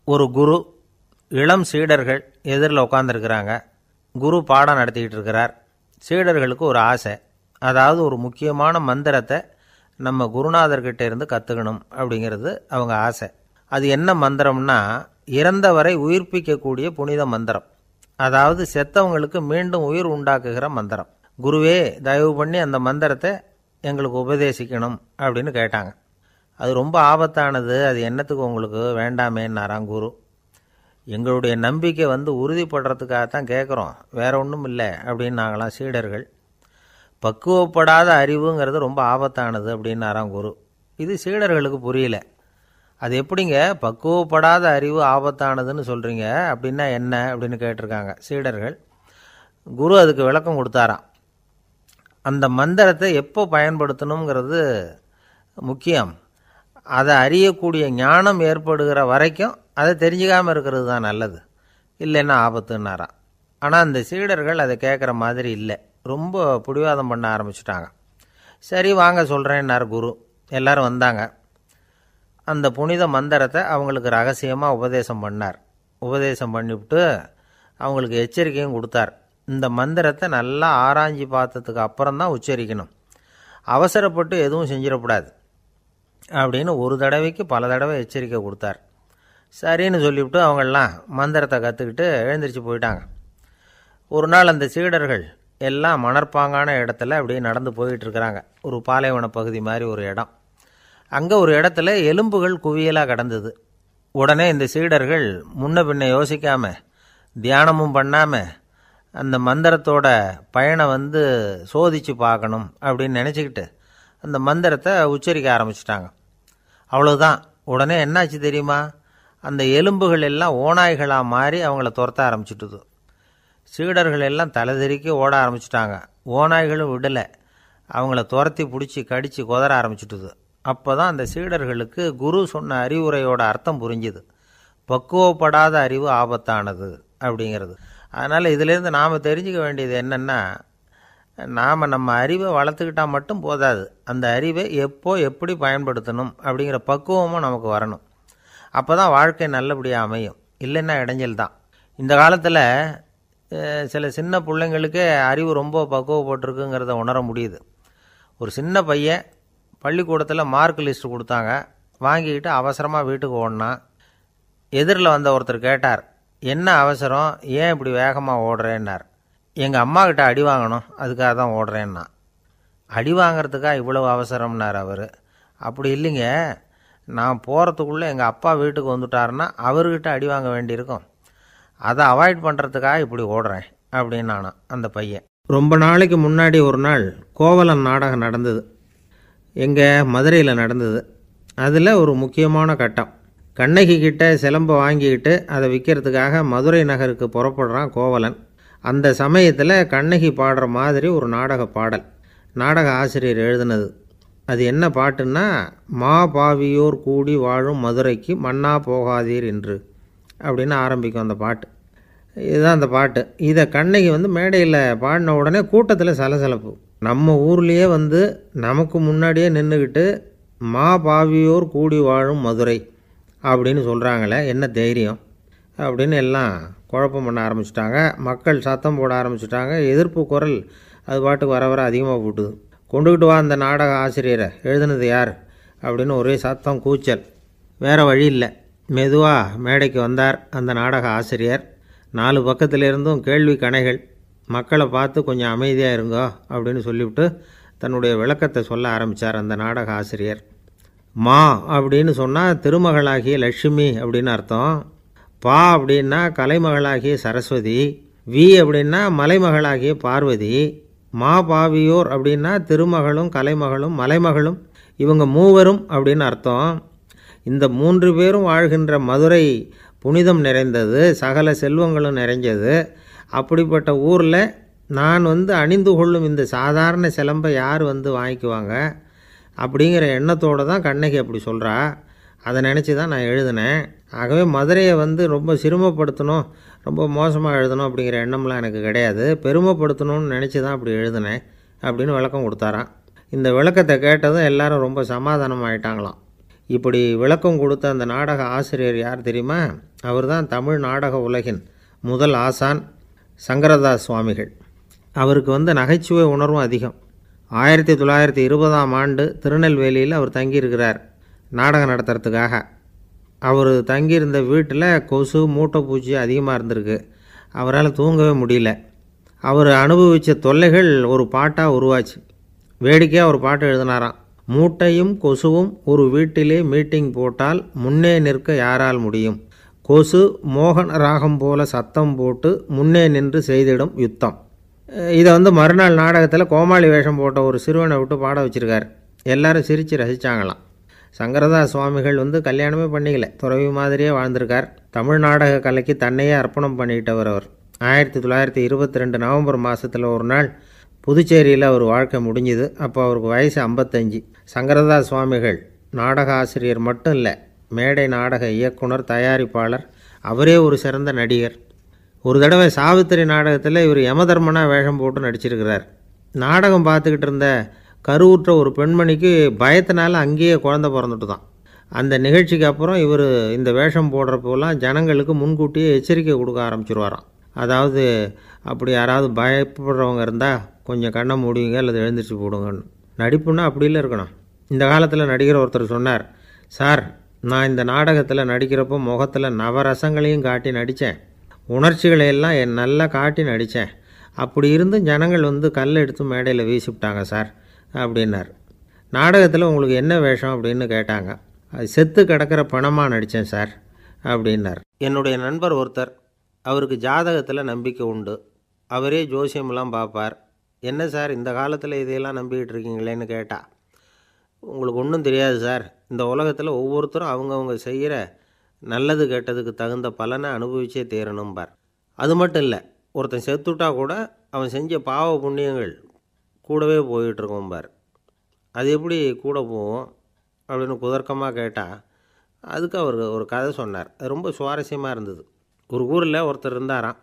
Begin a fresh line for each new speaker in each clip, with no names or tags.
ஒரு குரு, இளம் சீடர்கள் எதிரில் உட்காந்துருக்கிறாங்க. குரு பாடம் நடத்திக்கிட்டு இருக்கிறார். சீடர்களுக்கு ஒரு ஆசை, அதாவது ஒரு முக்கியமான மந்திரத்தை நம்ம குருநாதர்கிட்ட இருந்து கற்றுக்கணும் அப்படிங்கிறது அவங்க ஆசை. அது என்ன மந்திரம்னா, இறந்தவரை உயிர்ப்பிக்கக்கூடிய புனித மந்திரம், அதாவது செத்தவங்களுக்கு மீண்டும் உயிர் உண்டாக்குகிற மந்திரம். குருவே, தயவு பண்ணி அந்த மந்திரத்தை எங்களுக்கு உபதேசிக்கணும் அப்படின்னு கேட்டாங்க. அது ரொம்ப ஆபத்தானது, அது என்னத்துக்கு உங்களுக்கு வேண்டாமேன்னாராம் குரு. எங்களுடைய நம்பிக்கை உறுதிப்படுறதுக்காகத்தான் கேட்குறோம், வேற ஒன்றும் இல்லை அப்படின்னாங்களாம் சீடர்கள். பக்குவப்படாத அறிவுங்கிறது ரொம்ப ஆபத்தானது அப்படின்னாராம் குரு. இது சீடர்களுக்கு புரியல. அது எப்படிங்க பக்குவப்படாத அறிவு ஆபத்தானதுன்னு சொல்கிறீங்க, அப்படின்னா என்ன அப்படின்னு கேட்டிருக்காங்க சீடர்கள். குரு அதுக்கு விளக்கம் கொடுத்தாராம். அந்த மந்திரத்தை எப்போ பயன்படுத்தணுங்கிறது முக்கியம். அதை அறியக்கூடிய ஞானம் ஏற்படுகிற வரைக்கும் அதை தெரிஞ்சுக்காமல் இருக்கிறது தான் நல்லது, இல்லைன்னா ஆபத்துன்னாராம். ஆனால் அந்த சீடர்கள் அதை கேட்குற மாதிரி இல்லை, ரொம்ப பிடிவாதம் பண்ண ஆரம்பிச்சுட்டாங்க. சரி வாங்க சொல்கிறேன்னார் குரு. எல்லாரும் வந்தாங்க. அந்த புனித மந்திரத்தை அவங்களுக்கு ரகசியமாக உபதேசம் பண்ணார். உபதேசம் பண்ணிவிட்டு அவங்களுக்கு எச்சரிக்கையும் கொடுத்தார். இந்த மந்திரத்தை நல்லா ஆராய்ச்சி பார்த்ததுக்கு அப்புறம்தான் உச்சரிக்கணும், அவசரப்பட்டு எதுவும் செஞ்சிடக்கூடாது அப்படின்னு ஒரு தடவைக்கு பல தடவை எச்சரிக்கை கொடுத்தார். சரின்னு சொல்லிவிட்டு அவங்கெல்லாம் மந்திரத்தை கற்றுக்கிட்டு எழுந்திரிச்சு போயிட்டாங்க. ஒரு நாள் அந்த சீடர்கள் எல்லாம் மணற்பாங்கான இடத்துல அப்படியே நடந்து போயிட்டுருக்கிறாங்க. ஒரு பாலைவன பகுதி மாதிரி ஒரு இடம். அங்கே ஒரு இடத்துல எலும்புகள் குவியலாக கிடந்தது. உடனே இந்த சீடர்கள் முன்ன பின்ன யோசிக்காமல், தியானமும் பண்ணாமல், அந்த மந்திரத்தோட பயனை சோதித்து பார்க்கணும் அப்படின்னு நினச்சிக்கிட்டு அந்த மந்திரத்தை உச்சரிக்க ஆரம்பிச்சிட்டாங்க. அவ்வளவுதான். உடனே என்னாச்சு தெரியுமா, அந்த எலும்புகள் எல்லாம் ஓநாய்களாக மாறி அவங்கள துரத்த ஆரம்பிச்சுட்டுது. சீடர்கள் எல்லாம் தலைதெறிக்கி ஓட ஆரம்பிச்சிட்டாங்க. ஓநாய்களும் விடலை, அவங்கள துரத்தி பிடிச்சி கடித்து கொதற ஆரம்பிச்சுட்டுது. அப்போ தான் அந்த சீடர்களுக்கு குரு சொன்ன அறிவுரையோட அர்த்தம் புரிஞ்சுது. பக்குவப்படாத அறிவு ஆபத்தானது அப்படிங்கிறது. அதனால் இதிலேருந்து நாம் தெரிஞ்சுக்க வேண்டியது என்னென்னா, நாம் நம்ம அறிவை வளர்த்துக்கிட்டால் மட்டும் போதாது, அந்த அறிவை எப்போ எப்படி பயன்படுத்தணும் அப்படிங்கிற பக்குவமும் நமக்கு வரணும். அப்போ தான் வாழ்க்கை நல்லபடியாக அமையும், இல்லைன்னா இடைஞ்சல் தான். இந்த காலத்தில் சில சின்ன பிள்ளைங்களுக்கே அறிவு ரொம்ப பக்குவப்பட்டிருக்குங்கிறத உணர முடியுது. ஒரு சின்ன பையன் பள்ளிக்கூடத்தில் மார்க் லிஸ்ட் கொடுத்தாங்க, வாங்கிக்கிட்டு அவசரமாக வீட்டுக்கு ஓடினான். எதிரில் வந்த ஒருத்தர் கேட்டார், என்ன அவசரம், ஏன் இப்படி வேகமாக ஓடுறேன்னார். எங்கள் அம்மா கிட்ட அடி வாங்கணும், அதுக்காக தான் ஓடுறேன்னா. அடி வாங்கிறதுக்காக இவ்வளவு அவசரம்னார் அவர். அப்படி இல்லைங்க, நான் போகிறதுக்குள்ளே எங்கள் அப்பா வீட்டுக்கு வந்துட்டாருன்னா அவர்கிட்ட அடி வாங்க வேண்டியிருக்கும், அதை அவாய்ட் பண்ணுறதுக்காக இப்படி ஓடுறேன் அப்படின்னு நானான் அந்த பையன். ரொம்ப நாளைக்கு முன்னாடி ஒரு நாள் கோவலன் நாடகம் நடந்தது. எங்கள் மதுரையில் நடந்தது. அதில் ஒரு முக்கியமான கட்டம், கண்ணகி கிட்ட சிலம்பை வாங்கிக்கிட்டு அதை விற்கிறதுக்காக மதுரை நகருக்கு புறப்படுறான் கோவலன். அந்த சமயத்தில் கண்ணகி பாடுற மாதிரி ஒரு நாடக பாடல், நாடக ஆசிரியர் எழுதினது. அது என்ன பாட்டுன்னா, மா பாவியோர் கூடி வாழும் மதுரைக்கு மன்னா போகாதீர் என்று அப்படின்னு ஆரம்பிக்கும் அந்த பாட்டு. இதுதான் அந்த பாட்டு. இதை கண்ணகி மேடையில் பாடின உடனே கூட்டத்தில் சலசலப்பு. நம்ம ஊர்லேயே நமக்கு முன்னாடியே நின்றுக்கிட்டு மா பாவியோர் கூடி வாழும் மதுரை அப்படின்னு சொல்கிறாங்களே, என்ன தைரியம் அப்படின்னு எல்லாம் குழப்பம் பண்ண ஆரம்பிச்சிட்டாங்க. மக்கள் சத்தம் போட ஆரம்பிச்சிட்டாங்க. எதிர்ப்பு குரல் அது பாட்டுக்கு வர வர அதிகமாக போட்டுது. கொண்டுக்கிட்டு வா அந்த நாடக ஆசிரியரை, எழுதுனது யார் அப்படின்னு ஒரே சத்தம், கூச்சல். வேறு வழி இல்லை. மெதுவாக மேடைக்கு வந்தார் அந்த நாடக ஆசிரியர். 4 பக்கத்திலிருந்தும் கேள்வி கணைகள். மக்களை பார்த்து கொஞ்சம் அமைதியாக இருங்கோ அப்படின்னு சொல்லிவிட்டு தன்னுடைய விளக்கத்தை சொல்ல ஆரம்பித்தார் அந்த நாடக ஆசிரியர். மா அப்படின்னு சொன்னால் திருமகளாகிய லட்சுமி அப்படின்னு அர்த்தம். பா அப்படின்னா கலைமகளாகிய சரஸ்வதி. வி அப்படின்னா மலைமகளாகிய பார்வதி. மா பாவியோர் அப்படின்னா திருமகளும் கலைமகளும் மலைமகளும், இவங்க மூவரும் அப்படின்னு அர்த்தம். இந்த 3 பேரும் வாழ்கின்ற மதுரை புனிதம் நிறைந்தது, சகல செல்வங்களும் நிறைஞ்சது. அப்படிப்பட்ட ஊரில் நான் அணிந்து கொள்ளும் இந்த சாதாரண சிலம்பை யார் வாங்கிக்குவாங்க அப்படிங்கிற எண்ணத்தோடு தான் கண்ணகி அப்படி சொல்கிறா. அதை நினச்சி தான் நான் எழுதினேன். ஆகவே மதுரையை ரொம்ப சிரமப்படுத்தணும், ரொம்ப மோசமாக எழுதணும் அப்படிங்கிற எண்ணம்லாம் எனக்கு கிடையாது, பெருமைப்படுத்தணும்னு நினச்சி தான் அப்படி எழுதினேன் அப்படின்னு விளக்கம் கொடுத்தாராம். இந்த விளக்கத்தை கேட்டதும் எல்லாரும் ரொம்ப சமாதானம் ஆகிட்டாங்களாம். இப்படி விளக்கம் கொடுத்த அந்த நாடக ஆசிரியர் யார் தெரியுமா? அவர் தான் தமிழ் நாடக உலகின் முதல் ஆசான் சங்கரதாஸ் சுவாமிகள். அவருக்கு நகைச்சுவை உணர்வும் அதிகம். 1920ஆம் ஆண்டு திருநெல்வேலியில் அவர் தங்கியிருக்கிறார் நாடகம் நடத்துறதுக்காக. அவர் தங்கியிருந்த வீட்டில் கொசு மூட்டைப்பூச்சி அதிகமாக இருந்திருக்கு. அவரால் தூங்கவே முடியல. அவர் அனுபவித்த தொல்லைகள் ஒரு பாட்டாக உருவாச்சு. வேடிக்கையாக ஒரு பாட்டு எழுதினாராம். மூட்டையும் கொசுவும் ஒரு வீட்டிலே மீட்டிங் போட்டால் முன்னே நிற்க யாரால் முடியும்? கொசு மோகன ராகம் போல சத்தம் போட்டு முன்னே நின்று செய்திடும் யுத்தம். இதை மறுநாள் நாடகத்தில் கோமாளி வேஷம் போட்ட ஒரு சிறுவனை விட்டு பாட வச்சுருக்கார். எல்லாரும் சிரித்து ரசித்தாங்களாம். சங்கரதாஸ் சுவாமிகள் கல்யாணமே பண்ணிக்கல, துறவி மாதிரியே வாழ்ந்திருக்கார். தமிழ் நாடக கலைக்கு தன்னையே அர்ப்பணம் பண்ணிக்கிட்டவர் அவர். 1922 நவம்பர் மாதத்தில் ஒரு நாள் புதுச்சேரியில் அவர் வாழ்க்கை முடிஞ்சுது. அப்போ அவருக்கு வயசு 55. சங்கரதாஸ் சுவாமிகள் நாடக ஆசிரியர் மட்டும் இல்லை, மேடை நாடக இயக்குனர், தயாரிப்பாளர், அவரே ஒரு சிறந்த நடிகர். ஒரு தடவை சாவித்திரி நாடகத்தில் இவர் யமதர்மனாக வேஷம் போட்டு நடிச்சிருக்கிறார். நாடகம் பார்த்துக்கிட்டு இருந்த கருவுற்ற ஒரு பெண்மணிக்கு பயத்தினால அங்கேயே குழந்தை பிறந்துட்டு தான். அந்த நிகழ்ச்சிக்கு அப்புறம் இவர் இந்த வேஷம் போடுறப்போலாம் ஜனங்களுக்கு முன்கூட்டியே எச்சரிக்கை கொடுக்க ஆரம்பிச்சிருவாராம். அதாவது அப்படி யாராவது பயப்படுறவங்க இருந்தால் கொஞ்சம் கண்ணை மூடிங்க அல்லது எழுந்திரிச்சு போடுங்கன்னு. நடிப்புன்னா அப்படிலாம் இருக்கணும். இந்த காலத்தில் நடிகர் ஒருத்தர் சொன்னார், சார் நான் இந்த நாடகத்தில் நடிக்கிறப்போ முகத்தில் நவரசங்களையும் காட்டி நடித்தேன், உணர்ச்சிகளையெல்லாம் நல்லா காட்டி நடித்தேன். அப்படி இருந்தும் ஜனங்கள் கல் எடுத்து மேடையில் வீசிவிட்டாங்க சார் அப்படின்னார். நாடகத்தில் உங்களுக்கு என்ன வேஷம் அப்படின்னு கேட்டாங்க. அது செத்து கிடக்கிற பணமாக நடித்தேன் சார் அப்படின்னார். என்னுடைய நண்பர் ஒருத்தர், அவருக்கு ஜாதகத்தில் நம்பிக்கை உண்டு. அவரே ஜோசியமெல்லாம் பார்ப்பார். என்ன சார் இந்த காலத்தில் இதையெல்லாம் நம்பிக்கிட்டு இருக்கீங்களேன்னு கேட்டால், உங்களுக்கு ஒன்றும் தெரியாது சார், இந்த உலகத்தில் ஒவ்வொருத்தரும் அவங்கவுங்க செய்கிற நல்லது கெட்டதுக்கு தகுந்த பலனை அனுபவிச்சே தீரணும்பார். அது மட்டும் இல்லை, ஒருத்தன் செத்துட்டா கூட அவன் செஞ்ச பாவ புண்ணியங்கள் கூடவே போயிட்டுருக்கோம்பார். அது எப்படி கூட போகும் அப்படின்னு குதர்க்கமாக கேட்டால், அதுக்கு அவர் ஒரு கதை சொன்னார். அது ரொம்ப சுவாரஸ்யமாக இருந்தது. ஒரு ஊரில் ஒருத்தர் இருந்தாராம்.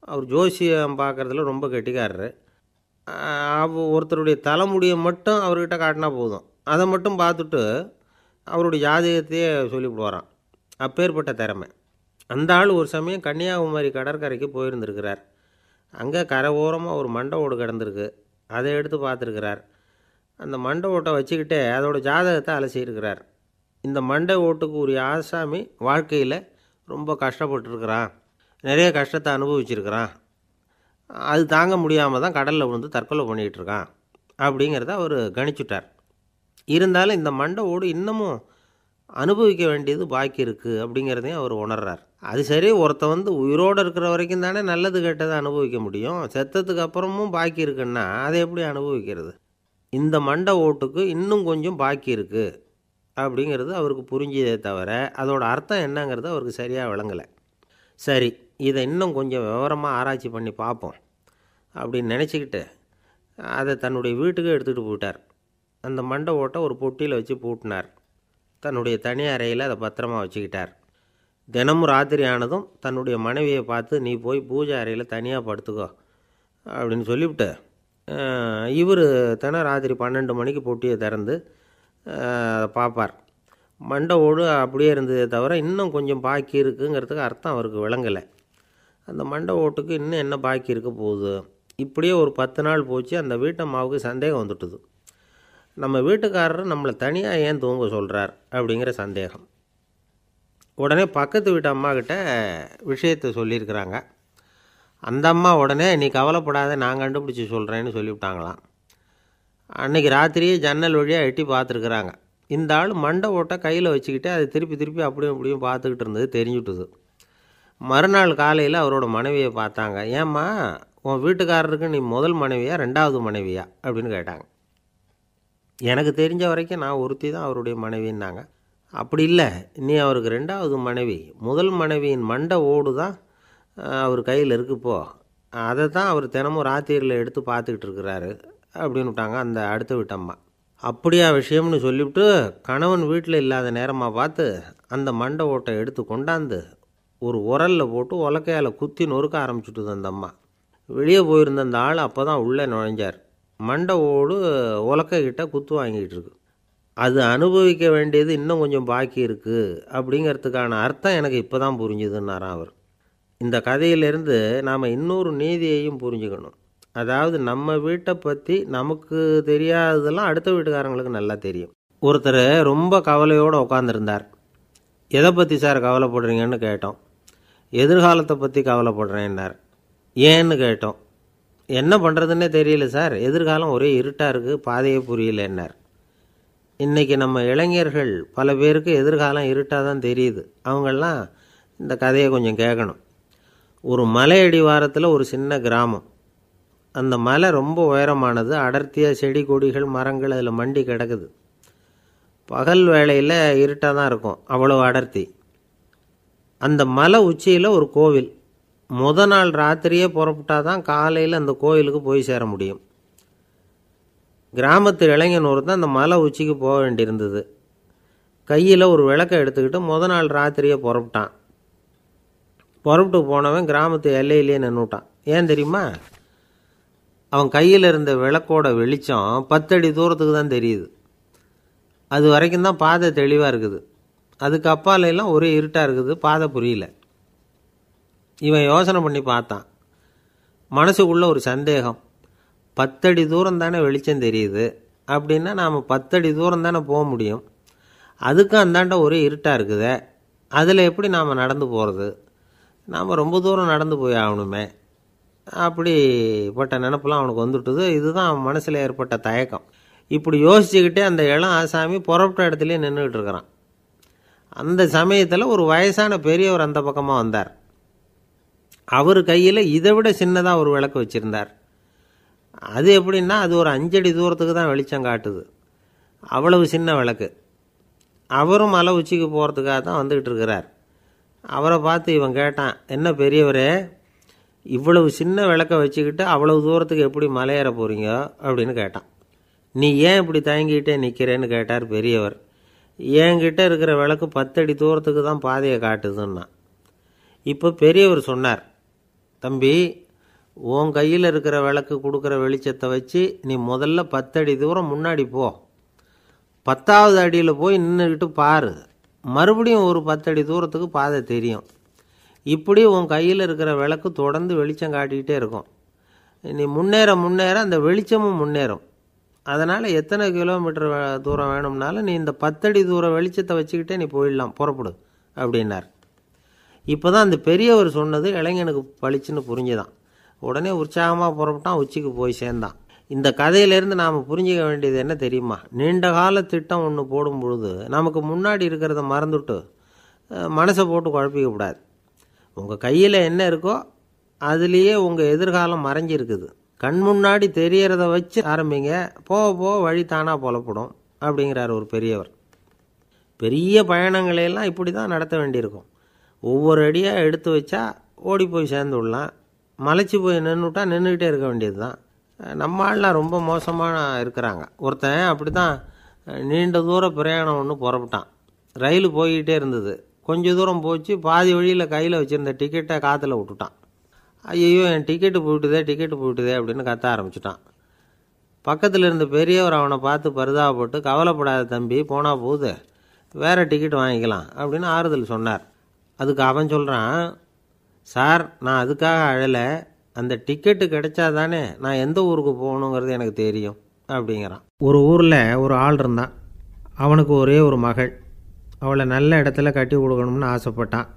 அவர் ஜோசியம் பார்க்குறதுல ரொம்ப கெட்டிக்காரரு. ஒருத்தருடைய தலைமுடியை மட்டும் அவர்கிட்ட காட்டினா போதும், அதை மட்டும் பார்த்துட்டு அவருடைய ஜாதகத்தையே சொல்லிவிடுவாராம். அப்பேற்பட்ட திறமை. அந்த ஆள் ஒரு சமயம் கன்னியாகுமரி கடற்கரைக்கு போயிருந்துருக்கிறார். அங்கே கரை ஓரமாக ஒரு மண்டை ஓடு கிடந்திருக்கு. அதை எடுத்து பார்த்துருக்கிறார். அந்த மண்டை ஓட்டை வச்சுக்கிட்டே அதோட ஜாதகத்தை அலசியிருக்கிறார். இந்த மண்டை ஓட்டுக்கு உரிய ஆசாமி வாழ்க்கையில் ரொம்ப கஷ்டப்பட்டுருக்கிறான், நிறைய கஷ்டத்தை அனுபவிச்சிருக்கிறான், அது தாங்க முடியாமல் தான் கடலில் விழுந்து தற்கொலை பண்ணிகிட்டு இருக்கான் அப்படிங்கிறத அவர் கணிச்சுட்டார். இருந்தாலும் இந்த மண்டை ஓடு இன்னமும் அனுபவிக்க வேண்டியது பாக்கி இருக்குது அப்படிங்கிறதையும் அவர் உணர்றார். அது சரி, ஒருத்தன் உயிரோடு இருக்கிற வரைக்கும் தானே நல்லது கெட்டதை அனுபவிக்க முடியும். செத்ததுக்கு அப்புறமும் பாக்கி இருக்குன்னா அதை எப்படி அனுபவிக்கிறது? இந்த மண்டை ஓட்டுக்கு இன்னும் கொஞ்சம் பாக்கி இருக்குது அப்படிங்கிறது அவருக்கு புரிஞ்சதே தவிர அதோட அர்த்தம் என்னங்கிறது அவருக்கு சரியாக விளங்கலை. சரி, இதை இன்னும் கொஞ்சம் விவரமாக ஆராய்ச்சி பண்ணி பார்ப்போம் அப்படின்னு நினச்சிக்கிட்டு அதை தன்னுடைய வீட்டுக்கு எடுத்துகிட்டு போயிட்டார். அந்த மண்டை ஓட்டை ஒரு பொட்டியில் வச்சு பூட்டினார். தன்னுடைய தனி அறையில் அதை பத்திரமாக வச்சுக்கிட்டார். தினமும் ராத்திரி ஆனதும் தன்னுடைய மனைவியை பார்த்து, நீ போய் பூஜை அறையில் தனியாக படுத்துக்கோ அப்படின்னு சொல்லிவிட்டு, இவர் தினம் ராத்திரி 12 மணிக்கு பொட்டியை திறந்து பார்ப்பார். மண்டை ஓடு அப்படியே இருந்ததே தவிர இன்னும் கொஞ்சம் பாக்கி இருக்குங்கிறதுக்கு அர்த்தம் அவருக்கு விளங்கலை. அந்த மண்டை ஓட்டுக்கு இன்னும் என்ன பாக்கி இருக்க போகுது? இப்படியே ஒரு 10 நாள் போச்சு. அந்த வீட்டம்மாவுக்கு சந்தேகம் வந்துட்டுது. நம்ம வீட்டுக்காரர் நம்மளை தனியாக ஏன் தூங்க சொல்கிறார் அப்படிங்கிற சந்தேகம். உடனே பக்கத்து வீட்டு அம்மாக்கிட்ட விஷயத்தை சொல்லியிருக்கிறாங்க. அந்த அம்மா உடனே, நீ கவலைப்படாத, நான் கண்டுபிடிச்சி சொல்கிறேன்னு சொல்லிவிட்டாங்களாம். அன்றைக்கி ராத்திரியே ஜன்னல் வழியாக எட்டி பார்த்துருக்குறாங்க. இந்த ஆள் மண்டை ஓட்டை கையில் வச்சுக்கிட்டு அதை திருப்பி திருப்பி அப்படியும் அப்படியும் பார்த்துக்கிட்டு இருந்தது தெரிஞ்சுட்டுது. மறுநாள் காலையில் அவரோட மனைவியை பார்த்தாங்க. ஏம்மா, உன் வீட்டுக்காரருக்கு நீ முதல் மனைவியா 2வது மனைவியா அப்படின்னு கேட்டாங்க. எனக்கு தெரிஞ்ச வரைக்கும் நான் ஒருத்தி தான் அவருடைய மனைவின்னாங்க. அப்படி இல்லை, நீ அவருக்கு 2வது மனைவி. முதல் மனைவியின் மண்டை ஓடு தான் அவர் கையில் இருக்குப்போ, அதை தான் அவர் தினமும் ராத்திரியில் எடுத்து பார்த்துக்கிட்டு இருக்கிறாரு அப்படின்னு விட்டாங்க அந்த அடுத்த வீட்டம்மா. அப்படியா விஷயம்னு சொல்லிவிட்டு கணவன் வீட்டில் இல்லாத நேரமாக பார்த்து அந்த மண்டை ஓட்டை எடுத்து கொண்டாந்து ஒரு உரலில் போட்டு உலக்கையால் குத்தி நொறுக்க ஆரம்பிச்சுட்டுது அந்த அம்மா. வெளியே போயிருந்த அந்த ஆள் அப்போ தான் உள்ளே நுழைஞ்சார். மண்டை ஓடு உலக்கைக்கிட்ட குத்து வாங்கிட்டு இருக்கு. அது அனுபவிக்க வேண்டியது இன்னும் கொஞ்சம் பாக்கி இருக்குது அப்படிங்கிறதுக்கான அர்த்தம் எனக்கு இப்போ தான் புரிஞ்சுதுன்னாராம் அவர். இந்த கதையிலேருந்து நாம் இன்னொரு நீதியையும் புரிஞ்சுக்கணும். அதாவது நம்ம வீட்டை பற்றி நமக்கு தெரியாததெல்லாம் அடுத்த வீட்டுக்காரங்களுக்கு நல்லா தெரியும். ஒருத்தர் ரொம்ப கவலையோடு உட்காந்துருந்தார். எதை பற்றி சார் கவலைப்படுறீங்கன்னு கேட்டோம். எதிர்காலத்தை பற்றி கவலைப்படுறேன்னார். ஏன்னு கேட்டோம். என்ன பண்ணுறதுன்னே தெரியல சார், எதிர்காலம் ஒரே இருட்டாக இருக்குது, பாதையே புரியலன்னார். இன்றைக்கி நம்ம இளைஞர்கள் பல பேருக்கு எதிர்காலம் இருட்டாக தான் தெரியுது. அவங்கெல்லாம் இந்த கதையை கொஞ்சம் கேட்கணும். ஒரு மலை அடிவாரத்தில் ஒரு சின்ன கிராமம். அந்த மலை ரொம்ப உயரமானது. அடர்த்தியாக செடி கொடிகள் மரங்கள் அதில் மண்டி கிடக்குது. பகல் வேளையில் இருட்டாக தான் இருக்கும், அவ்வளோ அடர்த்தி. அந்த மலை உச்சியில் ஒரு கோவில். நாள் ராத்திரியே புறப்பட்டால் தான் காலையில் அந்த கோவிலுக்கு போய் சேர முடியும். கிராமத்து இளைஞன் ஒருத்தன் அந்த மலை உச்சிக்கு போக வேண்டியிருந்தது. கையில் ஒரு விளக்கை எடுத்துக்கிட்டு நாள் ராத்திரியே புறப்பட்டான். புறப்பட்டு போனவன் கிராமத்து எல்லையிலேயே நின்றுட்டான். ஏன் தெரியுமா? அவன் கையில் இருந்த விளக்கோட வெளிச்சம் 10 அடி தூரத்துக்கு தான் தெரியுது. அது வரைக்கும் தான் பாதை தெளிவாக இருக்குது. அதுக்கு அப்பாலெல்லாம் ஒரே இருட்டாக இருக்குது, பாதை புரியல. இவன் யோசனை பண்ணி பார்த்தான். மனசுக்குள்ளே ஒரு சந்தேகம். 10 அடி தூரம் தானே வெளிச்சம் தெரியுது, அப்படின்னா நாம் 10 அடி தூரம் தானே போக முடியும். அதுக்கும் அந்தாண்ட ஒரே இருட்டாக இருக்குதே, அதில் எப்படி நாம் நடந்து போகிறது? நாம் ரொம்ப தூரம் நடந்து போய் ஆகணுமே. அப்படிப்பட்ட நினப்பெல்லாம் அவனுக்கு வந்துவிட்டுது. இதுதான் அவன் மனசில் ஏற்பட்ட தயக்கம். இப்படி யோசிச்சுக்கிட்டே அந்த இளம் ஆசாமி புறப்பட்ட இடத்துலையே நின்றுக்கிட்டு இருக்கிறான். அந்த சமயத்தில் ஒரு வயசான பெரியவர் அந்த பக்கமாக வந்தார். அவர் கையில் இதை விட சின்னதாக ஒரு விளக்கு வச்சுருந்தார். அது எப்படின்னா அது ஒரு 5 அடி தூரத்துக்கு தான் வெளிச்சம் காட்டுது. அவ்வளவு சின்ன விளக்கு. அவரும் மலை உச்சிக்கு போகிறதுக்காக தான் வந்துக்கிட்டு இருக்கிறார். அவரை பார்த்து இவன் கேட்டான், என்ன பெரியவரே, இவ்வளவு சின்ன விளக்கை வச்சுக்கிட்டு அவ்வளவு தூரத்துக்கு எப்படி மலையேற போகிறீங்க அப்படின்னு கேட்டான். நீ ஏன் இப்படி தயங்கிட்டே நிற்கிறேன்னு கேட்டார் பெரியவர். என்கிட்ட இருக்கிற விளக்கு 10 அடி தூரத்துக்கு தான் பாதையை காட்டுதுன்னா. இப்போ பெரியவர் சொன்னார், தம்பி, உன் கையில் இருக்கிற விளக்கு கொடுக்குற வெளிச்சத்தை வச்சு நீ முதல்ல 10 அடி தூரம் முன்னாடி போ. 10வது அடியில் போய் நின்றுக்கிட்டு பாரு. மறுபடியும் ஒரு 10 அடி தூரத்துக்கு பாதை தெரியும். இப்படி உன் கையில் இருக்கிற விளக்கு தொடர்ந்து வெளிச்சம் காட்டிக்கிட்டே இருக்கும். நீ முன்னேற முன்னேற அந்த வெளிச்சமும் முன்னேறும். அதனால் எத்தனை கிலோமீட்டர் தூரம் வேணும்னாலும் நீ இந்த 10 அடி தூரம் வெளிச்சத்தை வச்சுக்கிட்டே நீ போயிடலாம், புறப்படு அப்படின்னார். இப்போ தான் அந்த பெரியவர் சொன்னது இளைஞனுக்கு பளிச்சுன்னு புரிஞ்சுதான். உடனே உற்சாகமாக புறப்பட்டான், உச்சிக்கு போய் சேர்ந்தான். இந்த கதையிலேருந்து நாம் புரிஞ்சிக்க வேண்டியது என்ன தெரியுமா? நீண்ட கால திட்டம் ஒன்று போடும் பொழுது நமக்கு முன்னாடி இருக்கிறத மறந்துவிட்டு மனசை போட்டு குழப்பிக்கக்கூடாது. உங்கள் கையில் என்ன இருக்கோ அதுலேயே உங்கள் எதிர்காலம் மறைஞ்சிருக்குது. கண் முன்னாடி தெரியறத வச்சு ஆரம்பிங்க, போக போக வழி தானாக புலப்படும் அப்படிங்கிறார் ஒரு பெரியவர். பெரிய பயணங்களையெல்லாம் இப்படி தான் நடத்த வேண்டியிருக்கும். ஒவ்வொரு அடியாக எடுத்து வச்சா ஓடி போய் சேர்ந்து விடலாம். மலைச்சி போய் நின்றுட்டா நின்றுக்கிட்டே இருக்க வேண்டியது தான். நம்ம ஆள்லாம் ரொம்ப மோசமாக இருக்கிறாங்க. ஒருத்தன் அப்படி தான் நீண்ட தூர பிரயாணம் ஒன்று புறப்பட்டான். ரயில் போய்கிட்டே இருந்தது. கொஞ்சம் தூரம் போச்சு, பாதி வழியில் கையில் வச்சுருந்த டிக்கெட்டை காற்றுல விட்டுட்டான். ஐயோ, என் டிக்கெட்டு போயிட்டுதே அப்படின்னு கத்த ஆரம்பிச்சிட்டான். பக்கத்தில் இருந்த பெரியவர் அவனை பார்த்து பரிதாபப்பட்டு, கவலைப்படாத தம்பி, போனால் போகுது, வேறு டிக்கெட் வாங்கிக்கலாம் அப்படின்னு ஆறுதல் சொன்னார். அதுக்கு அவன் சொல்கிறான், சார், நான் அதுக்காக அழலை, அந்த டிக்கெட்டு கிடைச்சா தானே நான் எந்த ஊருக்கு போகணுங்கிறது எனக்கு தெரியும் அப்படிங்கிறான். ஒரு ஊரில் ஒரு ஆள் இருந்தான். அவனுக்கு ஒரே ஒரு மகள். அவளை நல்ல இடத்துல கட்டி கொடுக்கணும்னு ஆசைப்பட்டான்.